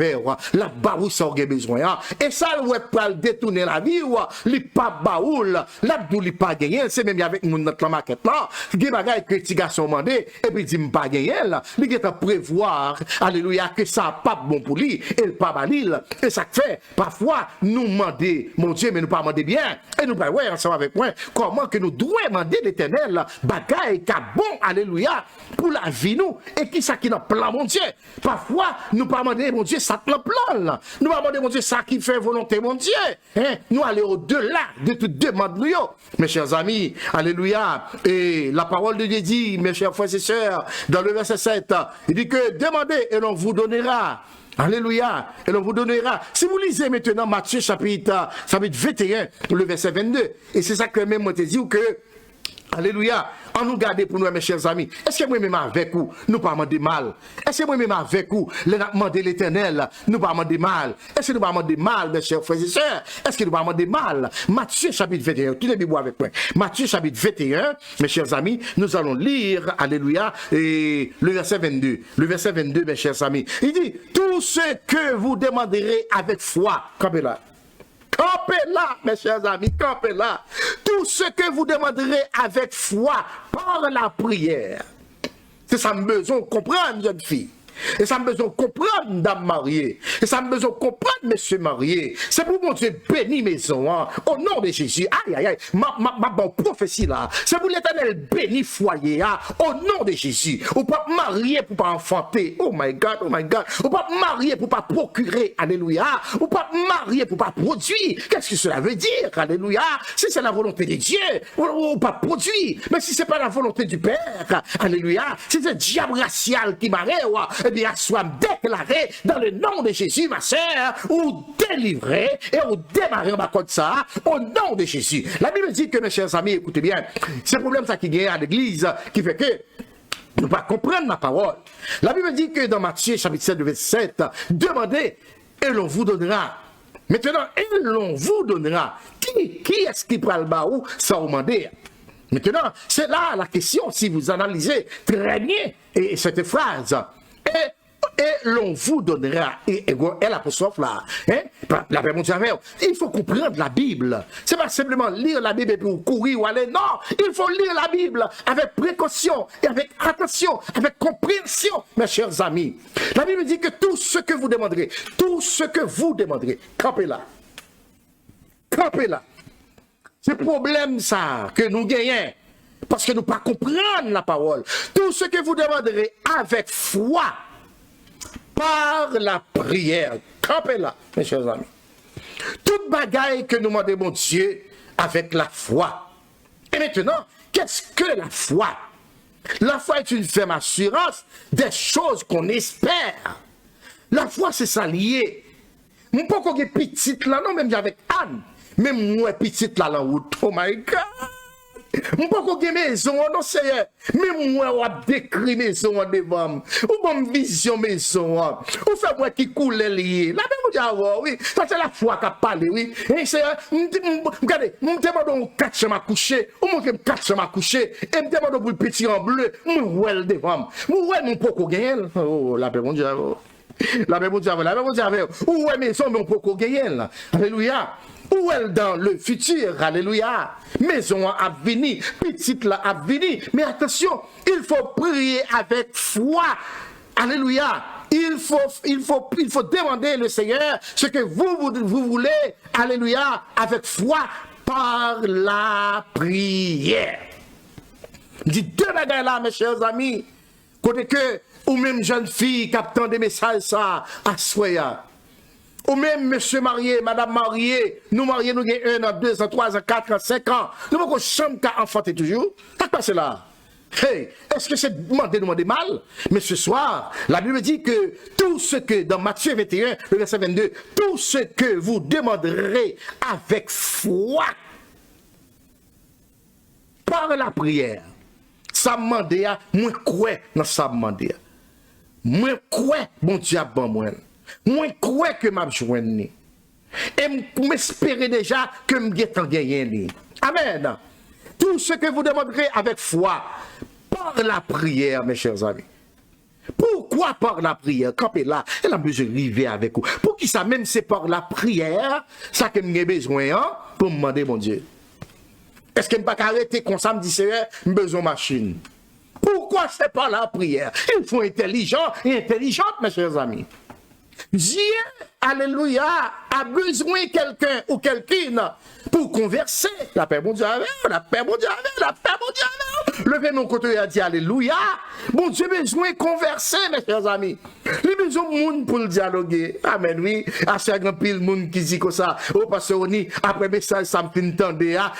la bourse ça a besoin. Et ça, le web pour détourner la vie, li pas baoul, la dou li pas gagné, c'est même avec notre maquette là, qui bagaille que petit garçon mandé, et puis dit pas gagné, li est à prévoir, alléluia, que ça pas bon pour lui, et le pas balil, et ça fait, parfois, nous demander, mon Dieu, mais nous pas demander bien, et nous pas, ouais, ensemble avec moi, comment que nous devons demander l'éternel, bagaille, qui bon, alléluia, pour la vie, nous, et qui ça qui n'a plan, mon Dieu, parfois, nous pas demander, mon Dieu, ça te plan, nous pas demander, mon Dieu, ça qui fait volonté, mon Dieu, hein, nous aller au-delà de toute demande, nous, mes chers amis, alléluia, et la parole de Dieu dit, mes chers frères et sœurs, dans le verset 7, il dit que demandez et l'on vous donnera. Alléluia. Et l'on vous donnera. Si vous lisez maintenant Matthieu chapitre 21, le verset 22, et c'est ça que même moi te dis que Alléluia. On nous garde pour nous, mes chers amis. Est-ce que moi-même avec vous, nous pas demander mal? Est-ce que moi-même avec vous, nous demander l'éternel, nous pas demander mal? Est-ce que nous pas demander mal, mes chers frères et sœurs? Est-ce que nous pas demander mal? Matthieu chapitre 21, tous les Bibles avec moi. Matthieu chapitre 21, mes chers amis, nous allons lire, alléluia, et le verset 22. Le verset 22, mes chers amis. Il dit, tout ce que vous demanderez avec foi, campez là. Campez là, mes chers amis, campez là. Tout ce que vous demanderez avec foi par la prière. C'est ça me besoin de comprendre, jeune fille. Et ça me besoin de comprendre, dame mariée. Et ça me besoin de comprendre, monsieur marié. C'est pour mon Dieu bénir maison, hein, au nom de Jésus. Aïe, aïe, aïe, ma bonne prophétie là. C'est pour l'éternel bénir foyer, hein, au nom de Jésus. Ou pas marier pour pas enfanter. Oh my God, oh my God. Ou pas marier pour pas procurer. Alléluia. Ou pas marier pour pas produire. Qu'est-ce que cela veut dire? Alléluia. Si c'est la volonté de Dieu, ou pas produire. Mais si c'est pas la volonté du Père, alléluia. Si c'est le diable racial qui m'arrête, eh bien, soit déclaré dans le nom de Jésus, ma sœur, ou délivré et ou démarré en bas comme ça, au nom de Jésus. La Bible dit que, mes chers amis, écoutez bien, c'est le problème ça qui gagne à l'église, qui fait que nous ne pas comprendre ma parole. La Bible dit que dans Matthieu, chapitre 7, verset 7, demandez et l'on vous donnera. Maintenant, et l'on vous donnera. Qui est-ce qui prend le baou sans demander? Maintenant, c'est là la question, si vous analysez très bien cette phrase. Et l'on vous donnera, et l'apostrophe là, hein, la Bible, il faut comprendre la Bible. C'est pas simplement lire la Bible et puis courir ou aller, non, il faut lire la Bible avec précaution et avec attention, avec compréhension, mes chers amis. La Bible dit que tout ce que vous demanderez, campez là. Campez là. C'est le problème ça que nous gagnons. Parce que nous ne pas comprendre la parole. Tout ce que vous demanderez avec foi, par la prière. Campez là, mes chers amis. Toute bagaille que nous demandons, mon Dieu, avec la foi. Et maintenant, qu'est-ce que la foi? La foi est une ferme assurance des choses qu'on espère. La foi, c'est ça lié. Je ne peux pas être petite là, non, même avec Anne. Même moi, petite là, la route. Oh my God! Je ne peux pas avoir maison, non, Seigneur. Mais moi, je décris maison devant. Ou bonne vision maison. Ou fait moi qui coule lié. La même chose, oui. Ça, c'est la foi qui a parlé, oui. Et Seigneur, regardez, je me demande 4 chambres à coucher. Ou moi, 4 chambres à coucher. Et je me demande pour le petit en bleu. Je vois devant. Je vois mon poco gagner. Oh, la paix, mon Dieu. La paix, mon Dieu. La paix, mon Dieu. Ou ouais, maison, mon poco gagner. Alléluia. Ou elle dans le futur, alléluia. Maison à venir, petite là à venir. Mais attention, il faut prier avec foi. Alléluia. Il faut demander le Seigneur ce que vous voulez, alléluia, avec foi par la prière. Dit deux bagages là, mes chers amis. Côté que, ou même jeune fille qui attend des messages ça, à soya. Ou même monsieur marié, madame mariée, nous mariés, nous avons 1 an, 2 ans, 3 ans, 4 ans, 5 ans. Nous avons une chambre qui a enfanté toujours. Qu'est-ce que c'est là? Hey, est-ce que c'est demander mal? Mais ce soir, la Bible dit que tout ce que, dans Matthieu 21, le verset 22, tout ce que vous demanderez avec foi, par la prière, ça demande à moi quoi dans ça demande. Moi quoi, bon Dieu a bon moi. Moi, crois que m'a joindre. Et m'espérer déjà que m'guetan gagner. Amen. Tout ce que vous demanderez avec foi, par la prière, mes chers amis. Pourquoi par la prière? Campez là, elle a besoin de arriver avec vous. Pour qui ça, même c'est par la prière, ça que j'ai besoin, hein, pour me demander, mon Dieu. Est-ce que je ne peux pas arrêter comme ça, me dit, Seigneur, j'ai besoin de machine? Pourquoi c'est par la prière? Il faut intelligent et intelligente, mes chers amis. Dieu, alléluia, a besoin de quelqu'un ou quelqu'une pour converser. La paix, mon Dieu, la paix, mon Dieu, la paix, mon Dieu. Levez mon côté et a dit alléluia. Bon Dieu, besoin de converser, mes chers amis. Il a besoin de monde pour le dialoguer. Amen, oui. À chaque pile monde qui dit comme ça. Oh, parce que on après message, ça me fait entendre.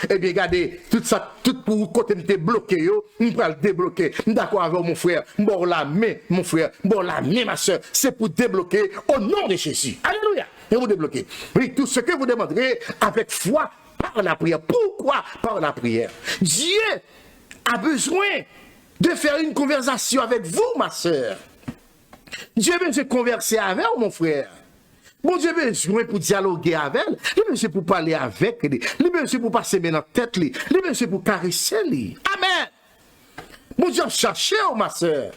Eh bien, regardez, tout ça, tout pour côté me bloqué, on peut le débloquer. D'accord avec mon frère. Bon, la main, mon frère. Bon, la main, ma soeur. C'est pour débloquer au nom de Jésus. Alléluia. Et vous débloquez. Oui, tout ce que vous demanderez avec foi par la prière. Pourquoi par la prière? Dieu a besoin de faire une conversation avec vous, ma soeur. Dieu a besoin de converser avec vous, mon frère. Bon Dieu a besoin pour dialoguer avec elle. Il a besoin pour parler avec elle. Il a besoin pour passer dans la tête. Il a besoin pour caresser elle. Amen. Bon Dieu a cherché, ma soeur.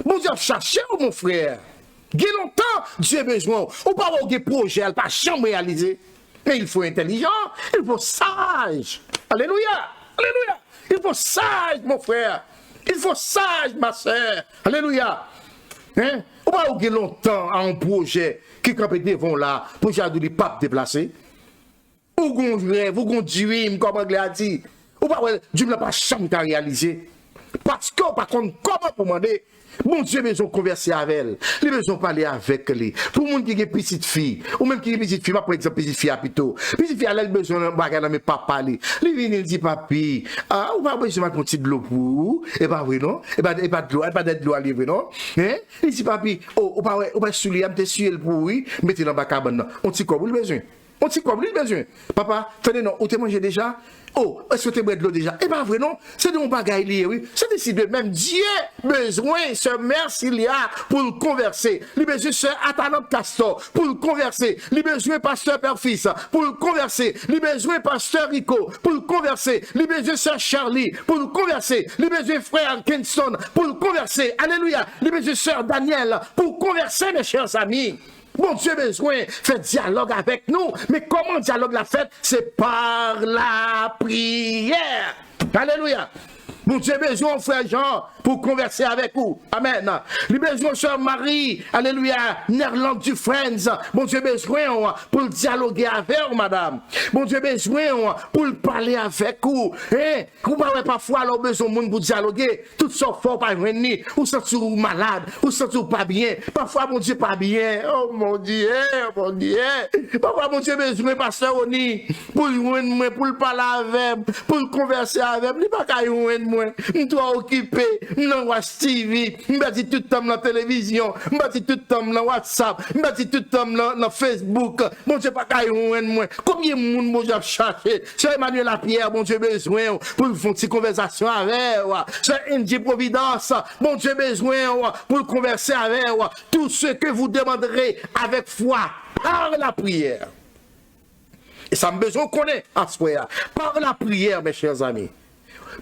Bon Dieu a cherché, mon frère. Il y a longtemps, Dieu a besoin. Ou pas avoir des projets, elle pas jamais réaliser. Mais il faut intelligent, il faut sage. Alléluia. Alléluia. Il faut sage, mon frère. Il faut sage, ma soeur. Alléluia. Hein? Ou pas avoir longtemps à un projet qui campait devant là pour que les papes déplacés. Ou qu'on rêve, ou qu'on dream, comme Anglais a dit. Ou pas, Dieu ne l'a pas jamais réalisé. Parce que, par contre, comment pour demander? Mon Dieu, besoin de converser avec elle. Il a besoin de parler avec elle. Pour les gens qui ont une petite fille, ou même qui ont une petite fille, par exemple, petite fille à plutôt. Petite fille, elle a besoin de bagarre dans mes papas. Il vient, il dit, papi, ah, ou pas besoin de mettre un petit de l'eau pour vous. Et pas vrai, non? Et pas de l'eau, et pas de l'eau à livrer, non? Hein? Il dit, papi, oh, ou pas soulier, un petit suel pour oui, mettez dans la cabane. On dit quoi, vous avez besoin? On dit quoi, vous avez besoin? Papa, tenez, non, vous avez mangé déjà? Oh, est-ce que tu as bu de l'eau déjà? Eh bien, vrai, non? C'est de mon bagaille, oui. C'est décidé, même Dieu besoin, ce merci, il y a pour le converser. Il besoin, ce Atanop Castor, pour le converser. Il besoin, pasteur Père-Fils, pour le converser. Il besoin, pasteur Rico, pour le converser. Il besoin, sœur Charlie, pour le converser. Il besoin, frère Kinston, pour le converser. Alléluia. Il besoin, sœur Daniel, pour converser, mes chers amis. Bon Dieu besoin fait dialogue avec nous, mais comment dialogue la fête? C'est par la prière. Alléluia. Mon Dieu besoin, frère Jean, pour converser avec vous. Amen. Il besoin, sœur Marie, alléluia, Nerland du Friends. Mon Dieu besoin pour dialoguer avec vous, madame. Mon Dieu besoin pour parler avec vous. Hein? Vous n'avez parfois alors besoin de monde pour dialoguer. Tout ça fort pas venir. Ou sentez vous malade, ou sentez vous pas bien. Parfois, mon Dieu pas bien. Oh mon Dieu, mon Dieu. Parfois, mon Dieu besoin, pasteur Oni, pour moi, pour parler avec, pour converser avec. Il n'est pas qu'à moi. Je dois occuper, je watch TV, je vais dire tout le temps dans la télévision, je vais dire tout le temps dans WhatsApp, je vais dire tout le temps dans Facebook. Bon Dieu, pas qu'à moi. Combien de monde mon Dieu a cherché? C'est Emmanuel Lapierre, bon Dieu, besoin pour faire une petite conversation avec. C'est Indie Providence, bon Dieu, besoin pour converser avec. Tout ce que vous demanderez avec foi par la prière. Et ça me besoin qu'on ait à ce point-là. Par la prière, mes chers amis.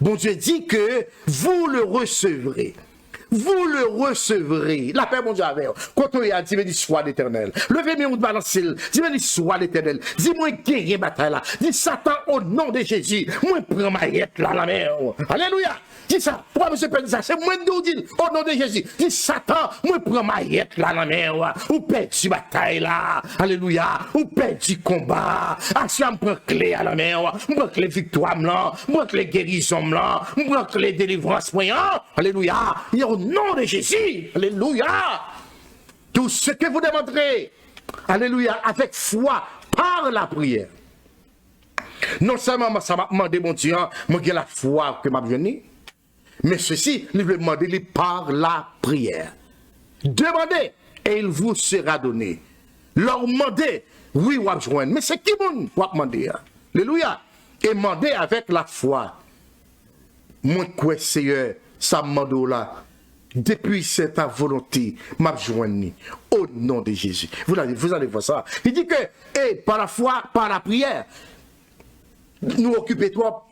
Bon Dieu dit que vous le recevrez. Vous le recevrez. La paix, mon Dieu, avec vous. Quand on y a dit, soit l'Éternel. Levez-moi ou balancer. Dis-moi, soit l'Éternel. Dis-moi, guérir bataille là. Dis Satan, au nom de Jésus. Moi, prends ma yette là, la mer. Alléluia. Dis ça. Pourquoi monsieur peut dire ça? C'est moi qui vous dis, au nom de Jésus. Dis Satan, moi, prends ma yette là, la mer. Ou perdu bataille là. Alléluia. Ou perdu combat. Action, me prend clé à la mer. Me prend clé victoire là. Me prend clé guérison là. Me prend clé délivrance moyen. Alléluia. Au nom de Jésus. Alléluia. Tout ce que vous demanderez. Alléluia. Avec foi par la prière. Non seulement ça m'a demandé, mon Dieu, moi j'ai la foi que m'a venu, mais ceci, il veut demander par la prière. Demandez et il vous sera donné. Leur demander, oui, vous joindre. Mais c'est qui vous demander? Alléluia. Et demander avec la foi. Moi, quoi, Seigneur, ça m'a demandé là. Depuis cette volonté, m'a joindre au nom de Jésus. Vous allez voir ça. Il dit que, et par la foi, par la prière, nous occuper toi,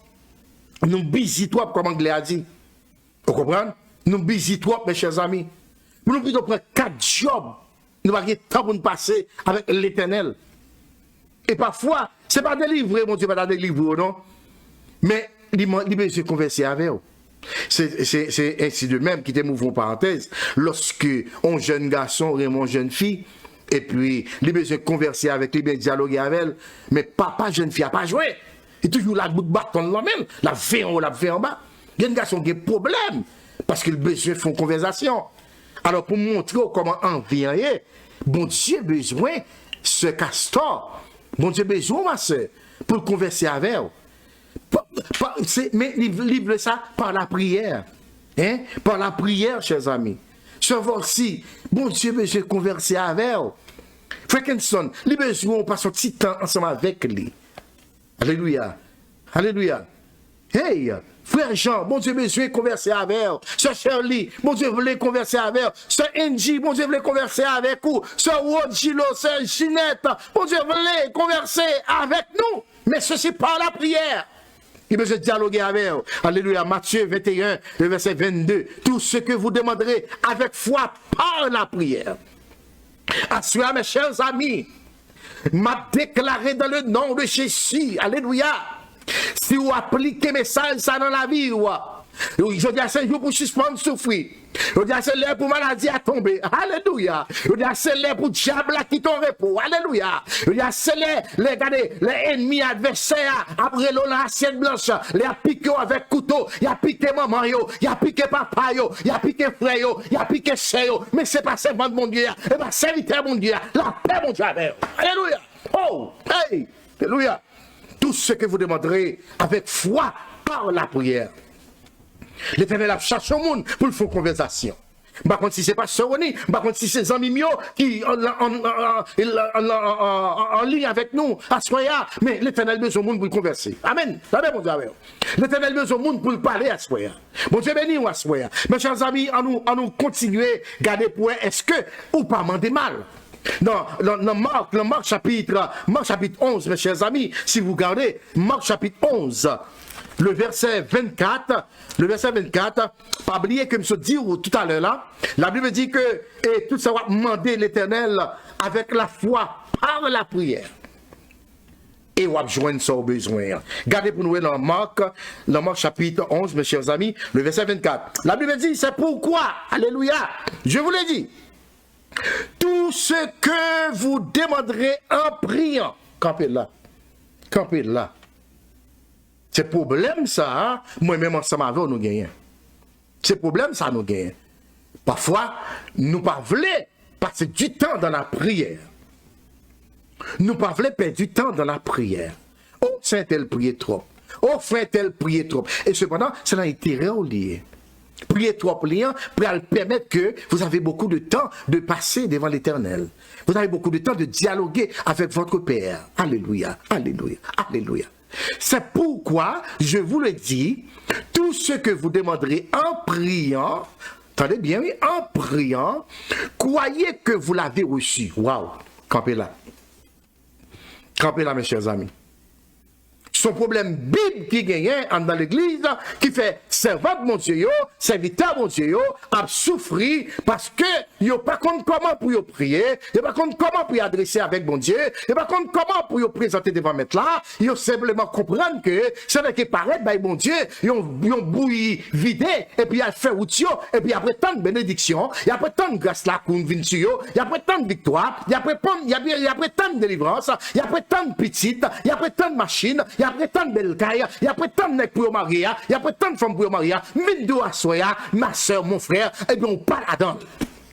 nous busy toi, comme Anglais a dit. Vous comprenez? Nous busy toi, mes chers amis. Nous plutôt prendre 4 jobs. Nous avons temps pour nous passer avec l'Éternel. Et parfois, ce n'est pas délivrer, mon Dieu, pas délivrer, non? Mais il besoin de converser avec vous. C'est ainsi de même, qui te m'ouvre une parenthèse, lorsque un jeune garçon et une jeune fille, et puis il a besoin de converser avec lui, bien dialoguer avec elle, mais papa, jeune fille, n'a pas joué. Il toujours la bout de bâton dans la main, la vie en haut, la vie en bas. Il y a un garçon qui a un problème, parce qu'il a besoin de faire une conversation. Alors pour montrer comment on vient, bon Dieu a besoin de ce castor, bon Dieu a besoin, ma soeur, pour converser avec elle. Mais livre ça par la prière. Hein? Par la prière, chers amis. Savoir si, bon Dieu, besoin de converser avec vous. Frankenstein, il besoin de passer un petit temps ensemble avec lui. Alléluia. Alléluia. Hey, frère Jean, bon Dieu besoin de converser avec vous. Sœur Shirley, bon Dieu voulait converser avec vous. Sœur Angie, bon Dieu voulait converser avec vous. Sœur Rodgilo, sœur Ginette, bon Dieu voulait converser avec nous. Mais ceci par la prière. Il veut se dialoguer avec vous. Alléluia. Matthieu 21, le verset 22. Tout ce que vous demanderez avec foi par la prière. Assurez, mes chers amis, m'a déclaré dans le nom de Jésus. Alléluia. Si vous appliquez mes messages ça dans la vie, je dis à 5 jours pour suspendre souffrir. Je dis à c'est l'heure pour maladie à tomber. Alléluia. Je dis à c'est l'heure pour diable à quitter ton repos. Alléluia. Je dis à c'est les ennemis adversaires après l'eau dans l'assiette blanche. Les a piqué avec couteau. Il a piqué maman, il a piqué papa, il a piqué frère, il a piqué sœur. Mais c'est pas servant de mon Dieu. Et pas serviteur mon Dieu. La paix mon Dieu avec. Alléluia. Oh, hey. Alléluia. Tout ce que vous demanderez avec foi par la prière. L'Éternel a cherché au monde pour le faire conversation. Par contre, si ce n'est pas Soroni, par contre, si c'est amis mieux qui en ligne avec nous, à ce moment-là, mais l'Éternel besoin au monde pour le converser. Amen. Amen, mon Dieu. L'Éternel besoin au monde pour le parler à ce moment-là. Mon Dieu béni ou à ce moment-là. Mes chers amis, en nous continuer, garder pour est-ce que ou pas mandé mal? Dans Marc chapitre 11, mes chers amis, si vous regardez, Marc chapitre 11, le verset 24, pas oublier que je dis tout à l'heure là, la Bible dit que, et tout ça va demander l'Éternel avec la foi par la prière. Et on va joindre son besoin. Regardez pour nous dans Marc chapitre 11, mes chers amis, le verset 24. La Bible dit, c'est pourquoi, alléluia, je vous l'ai dit, tout ce que vous demanderez en priant, campez là. C'est problème ça, hein? Moi-même ensemble avec nous gagnons. C'est problème ça nous gagnons. Parfois, nous ne voulons pas passer du temps dans la prière. Nous ne voulons pas perdre du temps dans la prière. Oh, Saint-Tel prier trop. Oh, Frère-Tel prier trop. Et cependant, c'est l'intérêt au lié. Priez trop priant pour permettre que vous avez beaucoup de temps de passer devant l'Éternel. Vous avez beaucoup de temps de dialoguer avec votre Père. Alléluia, alléluia, alléluia. C'est pourquoi je vous le dis, tout ce que vous demanderez en priant, attendez bien, oui, en priant, croyez que vous l'avez reçu. Waouh, campez là. Campez là, mes chers amis. Son problème bible qui gagne dans l'église, qui fait servant mon Dieu, serviteur mon Dieu, a souffri parce que yo pas compte comment pour yo prier, yo pas compte comment pour y adresser avec mon Dieu, yo pas compte comment pour yo présenter devant mettre là, yo simplement comprendre que c'est avec qui paraît by mon Dieu, yon bouilli vidé et puis il fait outio et puis après tant de bénédiction, il y a après tant de grâce là qu'on vient sur yo, il y a après tant de victoire, il y a après tant de délivrance, il y a après tant de petites, il y a après tant de machines, il y a après tant de belles cailles, il y a après tant de mecs pour marier, il y a après tant de femmes pour marier, mine de soya, ma soeur, mon frère, et bien on parle là-dedans.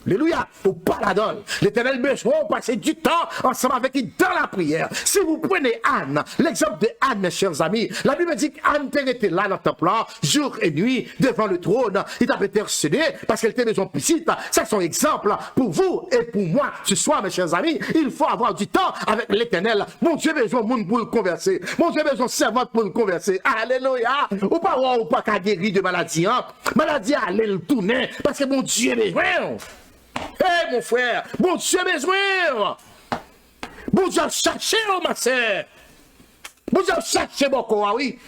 Alléluia, ou pas la donne. L'Éternel besoin de passer du temps ensemble avec lui dans la prière. Si vous prenez Anne, l'exemple de Anne, mes chers amis, la Bible dit qu'Anne était là dans le temple, jour et nuit, devant le trône. Il t'a intercédé parce qu'elle était besoin de petite. C'est son exemple pour vous et pour moi. Ce soir, mes chers amis, il faut avoir du temps avec l'Éternel. Mon Dieu besoin de monde pour le converser. Mon Dieu besoin de servante pour le converser. Alléluia. Ou pas qu'à guérir de maladie. Hein? Maladie, allez le tourner parce que mon Dieu besoin. Hé, mon frère, bon Dieu besoin. Bon Dieu chercher, ma sœur. Bon Dieu chercher beaucoup, oui.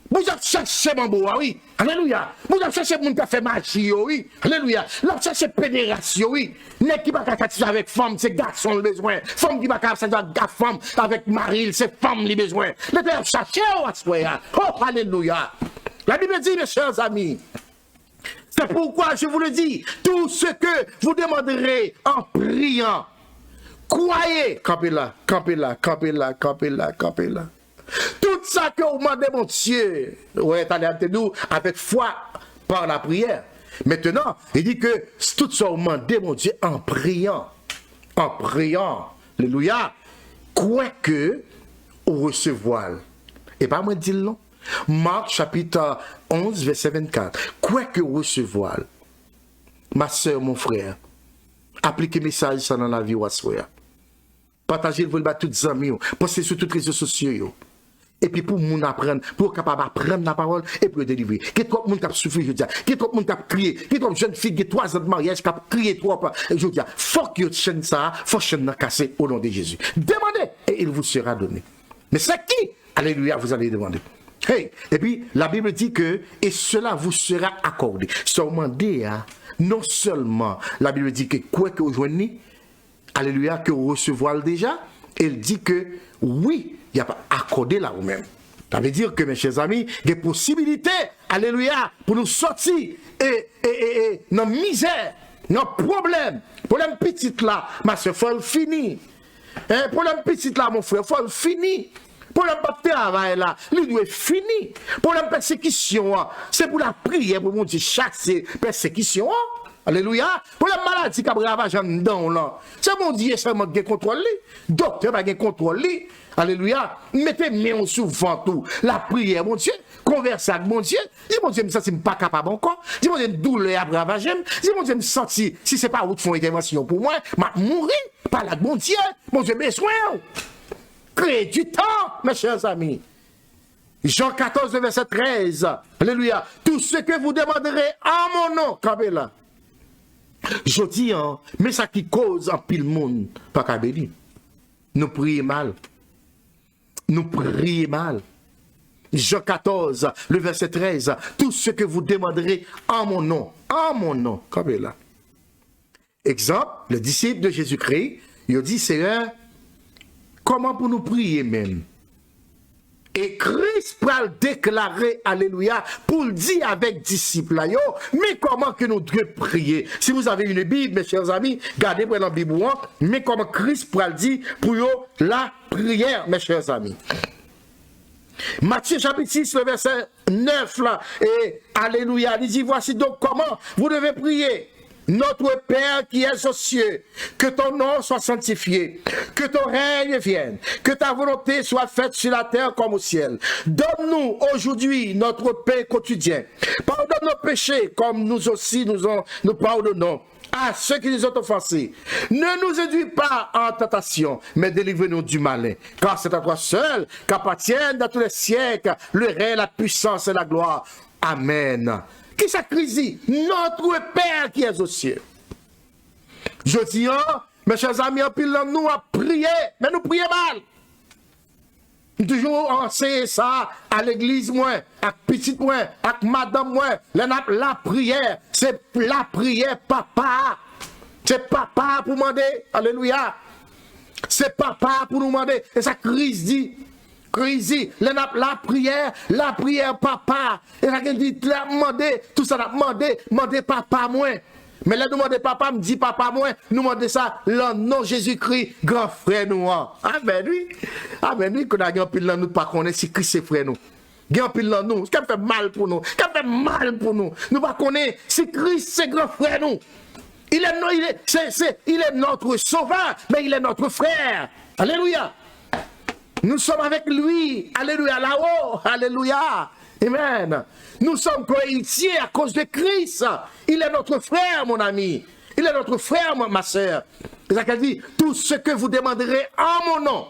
Bon Dieu chercher mon beau, oui. Alléluia. Bon Dieu chercher mon qui a fait magie, oui. Alléluia. Là, chercher pédération, oui. N'est qui va pas avec femme, c'est garçon le besoin. Femme qui va pas faire femme avec mari, c'est femme le besoin. Le Père chercher, oh, alléluia. La Bible dit, mes chers amis, c'est pourquoi je vous le dis, tout ce que vous demanderez en priant, croyez, campez là, campez là, campez là, campez là, campez là. Tout ça que vous demandez, mon Dieu, ouais, nous avec foi par la prière. Maintenant, il dit que tout ça vous demandez, mon Dieu, en priant, alléluia, quoi que vous recevoir. Et pas moi dire non. Marc chapitre 11, verset 24. Quoi que recevoir, ma soeur, mon frère, appliquez message ça dans la vie ou à soi. Partagez le vol à toutes les amis, postez sur tous les réseaux sociaux. Et puis pour moun apprendre, pour capable apprendre la parole et pour délivrer. Qu'il y a trop de monde qui a souffert, je dis, qu'il y a trop de monde qui a crié, qu'il y a trop de jeunes filles qui ont 3 ans de mariage qui a crié trop. Je dis, faut que chaîne ça, faut chaîne casser au nom de Jésus. Demandez et il vous sera donné. Mais c'est qui? Alléluia, vous allez demander. Hey, et puis la Bible dit que et cela vous sera accordé. Seulement non seulement la Bible dit que quoi que vous joignez, alléluia, que vous recevez déjà, elle dit que oui, il n'y a pas accordé là vous-même. Ça veut dire que, mes chers amis, il y a des possibilités, alléluia, pour nous sortir et dans la misère, dans le problème. Problème petit là, ma soeur, il faut le finir. Problème petit là, mon frère, il faut le finir. Problème de travail là, il doit finir. Problème de persécution, c'est pour la prière, pour mon Dieu, chasser persécution. Alléluia. Pour la maladie qui a ravagé dedans là, c'est mon Dieu seulement qui contrôle. Docteur va contrôle. Alléluia. Mettez main souvent tout. La prière, mon Dieu. Converser avec mon Dieu. Dis mon Dieu, ça c'est pas capable encore. Dis mon Dieu, douleur à ravager. Dis mon Dieu, me sentir, si c'est pas où font intervention pour moi, m'a mourir par la mon Dieu. Mon Dieu, besoin. Créez du temps, mes chers amis. Jean 14, verset 13. Alléluia. Tout ce que vous demanderez en mon nom, campez là. Je dis, mais ça qui cause en pile monde, pas qu'à béni. Nous prions mal. Nous prions mal. Jean 14, le verset 13. Tout ce que vous demanderez en mon nom, comme là. Exemple, le disciple de Jésus-Christ, il dit, Seigneur, comment pour nous prier même? Et Christ va le déclarer, alléluia, pour le dire avec disciples. Mais comment que nous devons prier? Si vous avez une Bible, mes chers amis, gardez pour la Bible, mais comment Christ va le dire pour la prière, mes chers amis. Matthieu chapitre 6, le verset 9, là, et alléluia, il dit, voici donc comment vous devez prier. Notre Père qui es aux cieux, que ton nom soit sanctifié, que ton règne vienne, que ta volonté soit faite sur la terre comme au ciel. Donne-nous aujourd'hui notre pain quotidien. Pardonne nos péchés comme nous aussi nous pardonnons à ceux qui nous ont offensés. Ne nous induis pas en tentation, mais délivre-nous du malin. Car c'est à toi seul qu'appartiennent dans tous les siècles le règne, la puissance et la gloire. Amen. Qui s'accrise? Notre Père qui est aux cieux. Je dis, mes chers amis, en pile nous à prier, mais nous prions mal. Toujours enseigner ça à l'église, moi, à petite moi, à madame moi. La prière, c'est la prière, papa. C'est papa pour demander. Alléluia. C'est papa pour nous demander. Et ça crise dit. La prière, papa. Et ça dit, demander, tout ça, demander papa, moi. Mais là, demander papa, me dit papa, moi, nous demander ça, le nom Jésus-Christ, grand frère, nous. Amen, oui. Amen, oui, qu'on a un pile nous, pas connaître si Christ c'est frère, nous. Grand pile nous, ce qui fait mal pour nous, Nous pas connaître si Christ c'est grand frère, nous. Il est notre sauveur, mais il est notre frère. Alléluia. Nous sommes avec lui. Alléluia. Là-haut. Alléluia. Amen. Nous sommes cohéritiers à cause de Christ. Il est notre frère, mon ami. Il est notre frère, ma soeur. C'est ça qu'elle dit. Tout ce que vous demanderez en mon nom.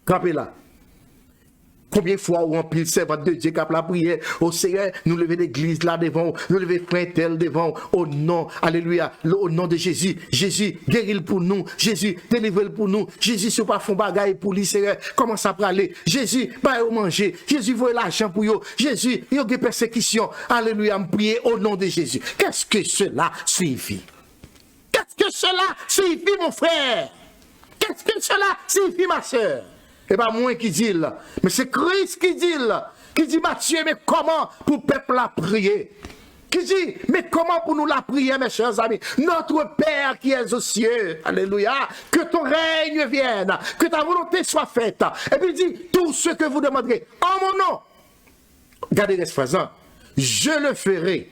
Campez là. Combien de fois on remplit le servant de Dieu qui a la prière au Seigneur, nous lever l'église là devant, nous lever frère tel devant, au nom, alléluia, au nom de Jésus. Jésus, guéris-le pour nous. Jésus, délivre-le pour nous. Jésus, ce pas fond bagaille pour lui, Seigneur, comment à parler. Jésus, pas au manger. Jésus, voit l'argent pour eux. Jésus, il y a des persécutions. Alléluia, me prier au nom de Jésus. Qu'est-ce que cela signifie? Qu'est-ce que cela signifie, mon frère? Qu'est-ce que cela signifie, ma soeur? Et pas moi qui dis là, mais c'est Christ qui dit Matthieu, mais comment pour le peuple la prier? Qui dit, mais comment pour nous la prier, mes chers amis? Notre Père qui est aux cieux, alléluia, que ton règne vienne, que ta volonté soit faite. Et puis il dit, tout ce que vous demanderez en mon nom, regardez les présents, je le ferai.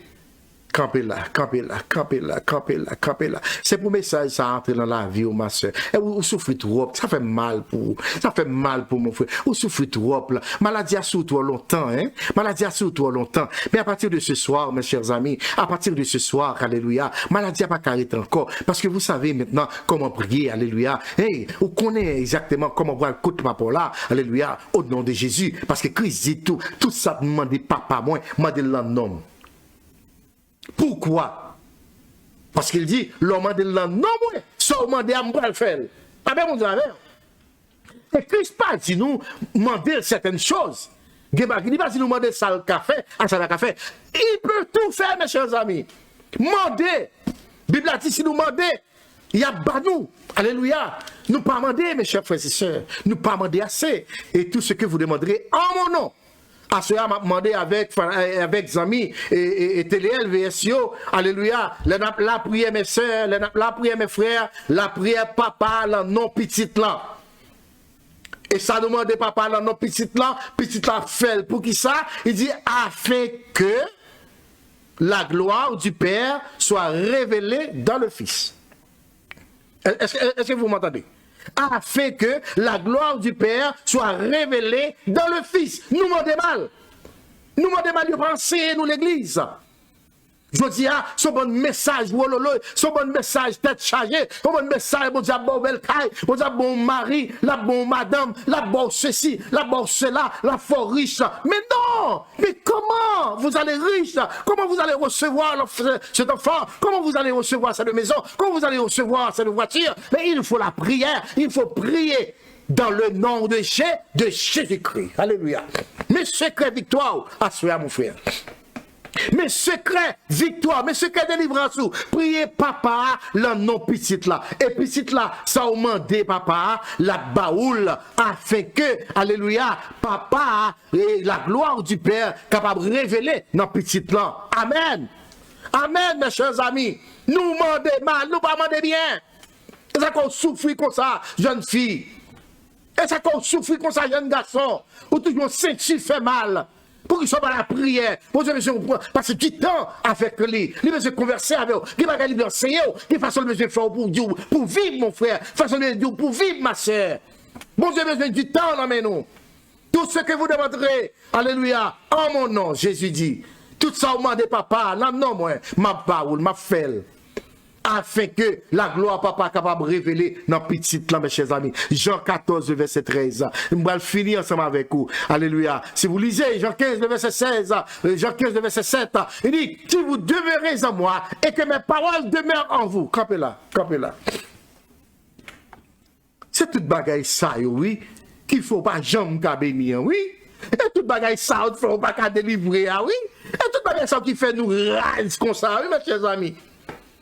Campez là, campez là, campez là, campez là, campez là. C'est pour message ça entre dans la vie, ma soeur. Et vous souffrez trop, ça fait mal pour vous. Ça fait mal pour mon frère. Vous souffrez trop là. Maladie a sous toi longtemps, hein. Maladie a sous toi longtemps. Mais à partir de ce soir, mes chers amis, à partir de ce soir, alléluia, maladie a pas arrêté encore. Parce que vous savez maintenant comment prier, alléluia. Hey, vous connaissez exactement comment voir le coup de papa là, alléluia, au nom de Jésus. Parce que Christ dit tout ça demande papa, moi, demande l'homme. Pourquoi? Parce qu'il dit, l'homme de l'homme, non, moi, seulement de à le faire. Ah ben, mon Dieu, et Christ pas dit nous demander certaines choses. Il dit pas si nous demander ça le café, à ça le café. Il peut tout faire, mes chers amis. Demander. Bible a dit si nous demander, il y a pas nous. Alléluia. Nous pas demander, mes chers frères et sœurs. Nous pas demander assez. Et tout ce que vous demanderez en mon nom. À cela, m'a demandé avec amis et TLL, VSO, alléluia, la prière mes soeurs, la prière mes frères, la prière papa, la non petite là. Et ça demande papa, la non petite là fait pour qui ça? Il dit, afin que la gloire du Père soit révélée dans le Fils. Est-ce que vous m'entendez? Afin que la gloire du Père soit révélée dans le Fils. Nous demandons mal. Nous demandons mal de penser, nous l'église. Je dis, son bon message, son bon message, tête chargée, son bon message, bon Dieu, bon bel caille, bon Dieu, bon mari, la bon madame, la bon ceci, la bon cela, la fort riche. Mais non! Mais comment vous allez riche? Comment vous allez recevoir cet enfant? Comment vous allez recevoir cette maison? Comment vous allez recevoir cette voiture? Mais il faut la prière, il faut prier dans le nom de Jésus-Christ. Alléluia. Mes secrets victoire, assurez mon frère. Mes secrets victoire, mes secrets délivrance, priez papa, la non petite là. Et petite là, ça au mandé papa, la baoule, afin que, alléluia, papa, et la gloire du Père, capable de révéler dans petite là. Amen. Amen, mes chers amis. Nous demandons mal, nous pas demandons bien. Et ça qu'on souffre comme ça, jeune fille. Et ça qu'on souffre comme ça, jeune garçon. Ou toujours senti fait mal. Pour qu'ils soient dans la prière. Pour que monsieur passe du temps avec lui. Il veut converser avec eux. Il va lui enseigner. Il façon le monsieur faire pour vivre, mon frère. Façon le Dieu pour vivre, ma soeur. Bon Dieu besoin du temps, là, mais nous. Tout ce que vous demanderez, alléluia, en mon nom, Jésus dit. Tout ça au nom de papa, non, moi, ma parole, ma felle. Afin que la gloire papa capable de révéler dans petite là, mes chers amis. Jean 14, verset 13. Je vais finir ensemble avec vous. Alléluia. Si vous lisez Jean 15, verset 16, Jean 15, verset 7, il dit, si vous demeurez en moi et que mes paroles demeurent en vous. Campez là, campez là. C'est toute bagaille ça, oui, qu'il ne faut pas jamais bénir, oui. Et toute bagaille ça, il ne faut pas délivrer, oui. Et toute bagaille ça qui fait nous rage comme ça, oui, mes chers amis.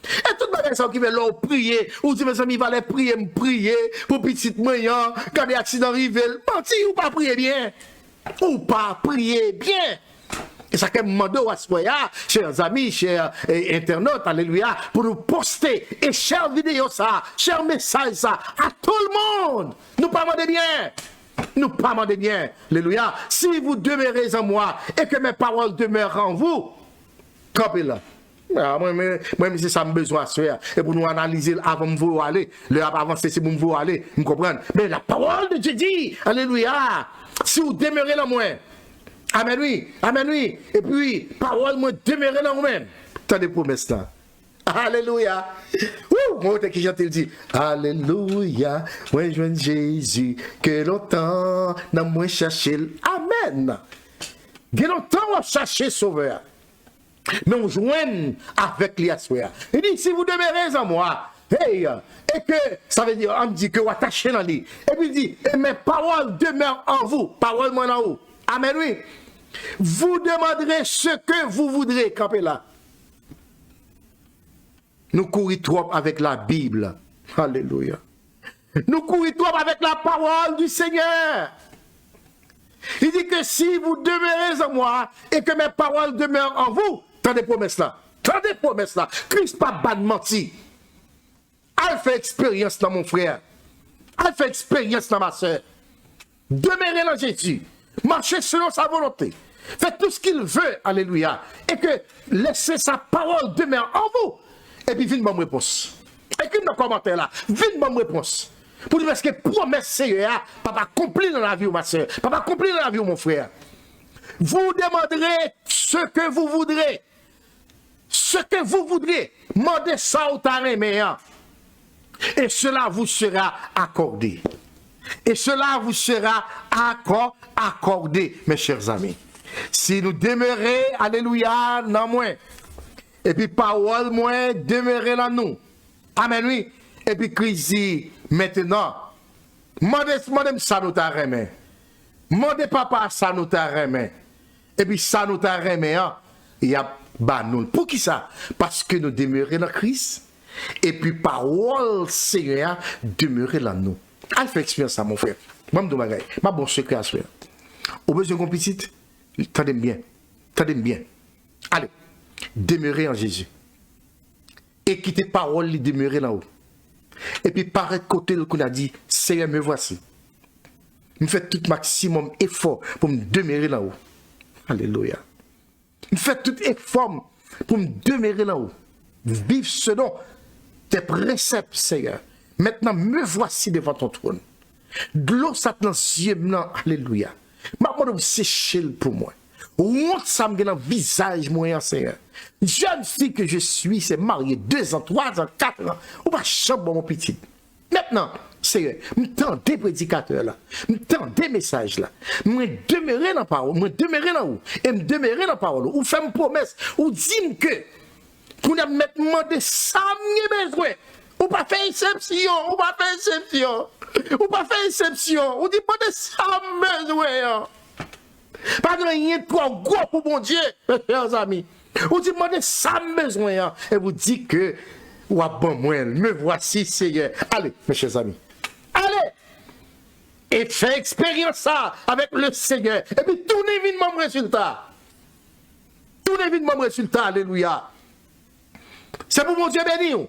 Et toute bagage ça qui veut leur prier, ou dit mes amis, va les prier, me prier, pour petite moyen, quand des accidents arrivent, menti ou pas prier bien, ou pas prier bien. Et ça qu'est demandé à ce moment, chers amis, chers internautes, alléluia, pour nous poster, et chers vidéos ça, chers messages ça, à tout le monde. Nous pas demander bien. Nous pas demander bien. Alléluia. Si vous demeurez en moi, et que mes paroles demeurent en vous, campez là. Moi, c'est ça me besoin de faire. Et pour nous analyser avant de vous aller, le avancer, c'est pour vous aller, vous comprenez? Mais la parole de Dieu dit, alléluia, si vous demeurez là, moi, amen, oui, et puis, parole, moi, demeurez là, moi-même. T'as des promesses là. Alléluia. Moi, qui chante, il dit, alléluia, moi, je viens Jésus, que longtemps, n'a moins cherché. Amen. Que longtemps, on a cherché Sauveur. Mais on joint avec l'Yassoua. Il dit, si vous demeurez en moi, hey, et que, ça veut dire, on dit que vous attachez dans lui. Et puis il dit, et mes paroles demeurent en vous. Paroles moi en vous. Amen, oui. Vous demanderez ce que vous voudrez. Campez là. Nous courons trop avec la Bible. Alléluia. Nous courons trop avec la parole du Seigneur. Il dit que si vous demeurez en moi et que mes paroles demeurent en vous, tant des promesses là. Tant des promesses là. Christ pas bas de mentir. Elle fait expérience dans mon frère. Elle fait expérience dans ma soeur. Demeurez dans Jésus. Marchez selon sa volonté. Faites tout ce qu'il veut, alléluia. Et que laissez sa parole demeurer en vous. Et puis, viens me réponse. Écris dans le commentaire là, viens me réponse. Pour dire parce que promesse Seigneur, papa accompli dans la vie, ma soeur. Papa accompli dans la vie, mon frère. Vous demanderez ce que vous voudrez. Ce que vous voudrez. Demandez ça au taréméen. Et cela vous sera accordé. Et cela vous sera accordé, mes chers amis. Si nous demeurons, alléluia, dans moi. Et puis parole moi, demeurer dans nous. Amen, oui. Et puis Christ dit, maintenant, demandez ça nous t'a remis. Demandez papa ça nous t'a remis. Et puis ça nous t'a remis, il y a nous. Pour qui ça? Parce que nous demeurons dans Christ. Et puis parole Seigneur demeurer dans nous. Allez faire expérience ça, mon frère. Moi, je vais ma bon secret à faire. Au besoin qu'on petite, tendez bien. Tendez bien. Allez, demeurez en Jésus. Et quittez parole, demeurer là-haut. Et puis par côté qu'on a dit, Seigneur, me voici. Je fais tout maximum effort pour me demeurer là-haut. Alléluia. Je fais tout effort pour me demeurer là-haut. Vive selon tes préceptes, Seigneur. Maintenant, me voici devant ton trône. De l'eau, ça dans les yeux, alléluia. Maintenant, sécher pour moi. Honte, ça me dans le visage, moi, Seigneur. Jeune fille que je suis, c'est marié 2 ans, 3 ans, 4 ans. Ou pas chambre, mon petit. Maintenant, Seigneur, je tends des prédicateurs là, je tends des messages là, je demeurer dans la parole, je demeurer dans où, et je demeurer dans la parole, ou faire une promesse, ou dire que, pour nous mettre de ça, je besoin. Ou pas faire exception, ou pas faire exception, ou pas faire exception, ou dit pas de ça, besoin. Pas de rien de trop gros pour mon Dieu, mes chers amis. Ou dit pas de ça, besoin. Et vous dites que, ou à bon moi, me voici, Seigneur. Allez, mes chers amis. Allez! Et fais expérience ça avec le Seigneur. Et puis tournez vite mon résultat. Tournez vite mon résultat, alléluia. C'est pour mon Dieu béni.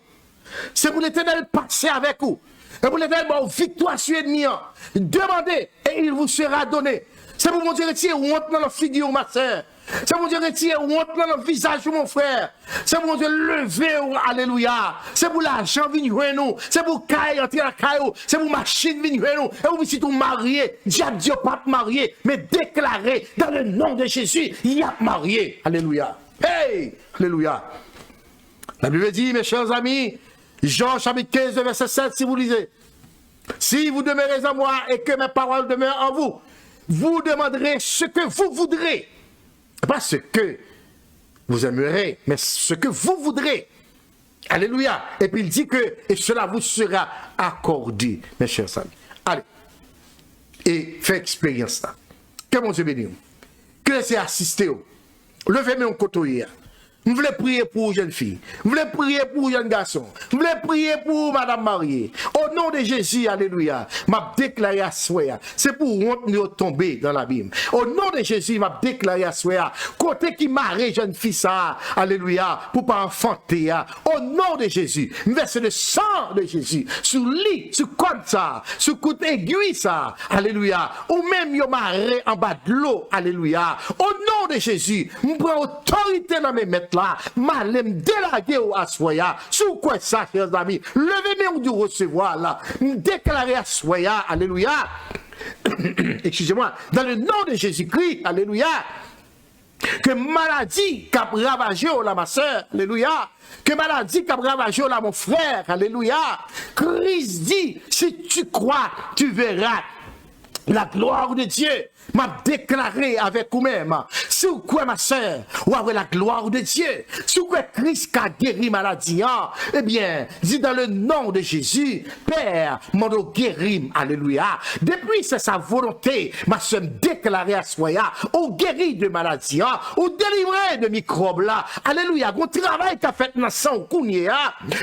C'est pour l'Éternel passer avec vous. Et pour l'Éternel, victoire sur l'ennemi. Demandez et il vous sera donné. C'est pour mon Dieu retirer honte dans la figure, ma soeur. C'est pour mon Dieu retirer honte dans le visage, mon frère. C'est pour mon Dieu lever, alléluia. C'est pour l'argent venir nous. C'est pour caille entrer dans la caille. C'est pour machine venir nous. Et vous si tout marié, diable Dieu pas marié, mais déclaré dans le nom de Jésus, il y a marié. Alléluia. Hey, alléluia. La Bible dit, mes chers amis, Jean chapitre 15, verset 7, si vous lisez. Si vous demeurez en moi et que mes paroles demeurent en vous, vous demanderez ce que vous voudrez. Pas ce que vous aimerez, mais ce que vous voudrez. Alléluia. Et puis il dit que, et cela vous sera accordé, mes chers amis. Allez. Et faites expérience là. Que mon Dieu bénisse. Que laissez assister. Levez-moi en côté. Je voulais prier pour une jeune fille. Je voulais prier pour un jeune garçon. Je voulais prier pour madame mariée. Au nom de Jésus, alléluia. M'a déclaré à soi. C'est pour honte nous tomber dans l'abîme. Au nom de Jésus, m'a déclaré à soi. Côté qui marie jeune fille ça, alléluia, pour pas enfanter. Au nom de Jésus, verse le sang de Jésus sur lit, sur code ça, sur coup aiguille ça, alléluia. Ou même yo maré en bas de l'eau, alléluia. Au nom de Jésus, je prends autorité dans mes maîtres là, malem délagué au assoya, sous quoi ça, chers amis, levez-moi du recevoir là, déclarez assoya, alléluia, excusez-moi, dans le nom de Jésus-Christ, alléluia, que maladie qui a ravagé là, ma soeur, alléluia, que maladie qui a ravagé là, mon frère, alléluia, Christ dit, si tu crois, tu verras la gloire de Dieu. M'a déclaré avec vous-même, si vous croyez ma soeur, ou avec la gloire de Dieu, si vous croyez Christ qui a guéri maladie, eh bien, dis dans le nom de Jésus, Père, mon guéri, alléluia. Depuis c'est sa volonté, ma soeur me déclaré à soi, ou guéri de maladie, ou délivré de microbes là, alléluia. Qu'on travail qu'a fait dans sang ou kounye,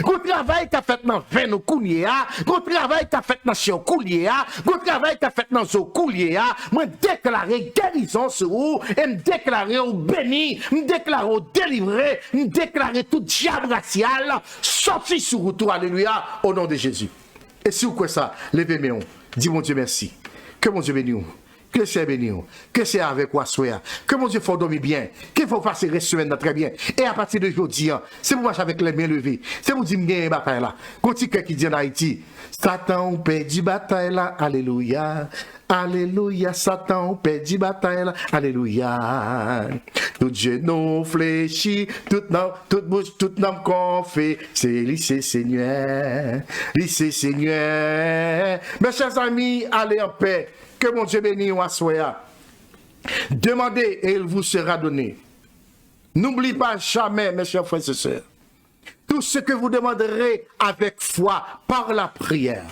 qu'on travail qu'a fait dans veine ou kounye, qu'on travail qu'a fait dans chien ou kounye, qu'on travail qu'a fait dans zo kounye, moi déclarer guérison sur vous, et me déclarer au béni, me déclarer au délivré, me déclarer tout diable racial, sorti sur vous tout, alléluia, au nom de Jésus. Et si vous croyez ça, levez-moi, dis mon Dieu merci, que mon Dieu bénisse, Que c'est béni, que c'est avec quoi soir, que mon Dieu faut dormir bien, qu'il faut passer la semaine très bien. Et à partir de aujourd'hui, c'est pour marcher avec les mains levées, c'est pour dire que une bataille là. Quand il qui dit en Haïti, Satan perd bataille là, alléluia. Alléluia, Satan perd bataille là, alléluia. Tout genou fléchit, toute bouche, toute âme qu'on fait, c'est lycée Seigneur, lycée Seigneur. Mes chers amis, allez en paix. Que mon Dieu bénisse ou assoya. Demandez et il vous sera donné. N'oubliez pas jamais, mes chers frères et sœurs, tout ce que vous demanderez avec foi par la prière,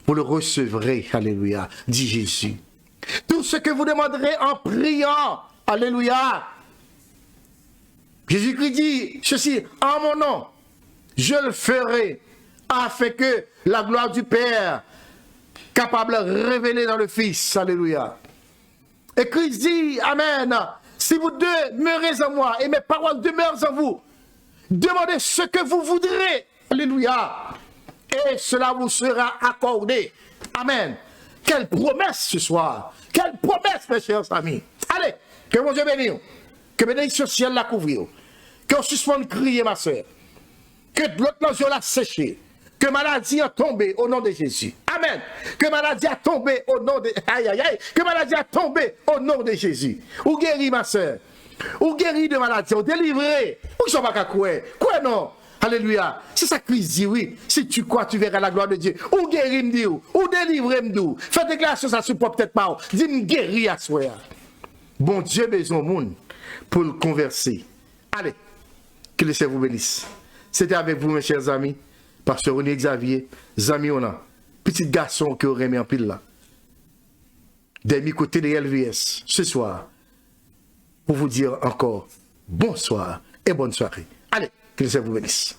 vous le recevrez. Alléluia, dit Jésus. Tout ce que vous demanderez en priant, alléluia. Jésus-Christ dit ceci, en mon nom, je le ferai, afin que la gloire du Père capable de révéler dans le Fils. Alléluia. Et Christ dit, Amen, si vous demeurez en moi et mes paroles demeurent en vous, demandez ce que vous voudrez. Alléluia. Et cela vous sera accordé. Amen. Quelle promesse ce soir. Quelle promesse, mes chers amis. Allez, que mon Dieu bénisse. Que bénédiction ciel la couvre. Que suspende crier, ma soeur. Que l'autre l'a séché. Que maladie a tombé au nom de Jésus. Amen. Que maladie a tombé au nom de... Aïe, aïe, aïe. Que maladie a tombé au nom de Jésus. Ou guéri, ma soeur. Ou guéri de maladie. Ou délivré. Ou sont pas quoi. Quoi non? Alléluia. C'est ça que Christ dit, oui. Si tu crois, tu verras la gloire de Dieu. Ou guéri, me dit. Ou délivrer, me dit. Fais déclaration, ça ne supporte peut-être pas. Dis, me guéri à soi. Bon Dieu, besoin de monde pour le converser. Allez. Que le Seigneur vous bénisse. C'était avec vous, mes chers amis. Pasteur René Xavier, Zami Ona, petit garçon qui aurait mis en pile là. Des mi-côtés de LVS, ce soir, pour vous dire encore bonsoir et bonne soirée. Allez, que le Seigneur vous bénisse.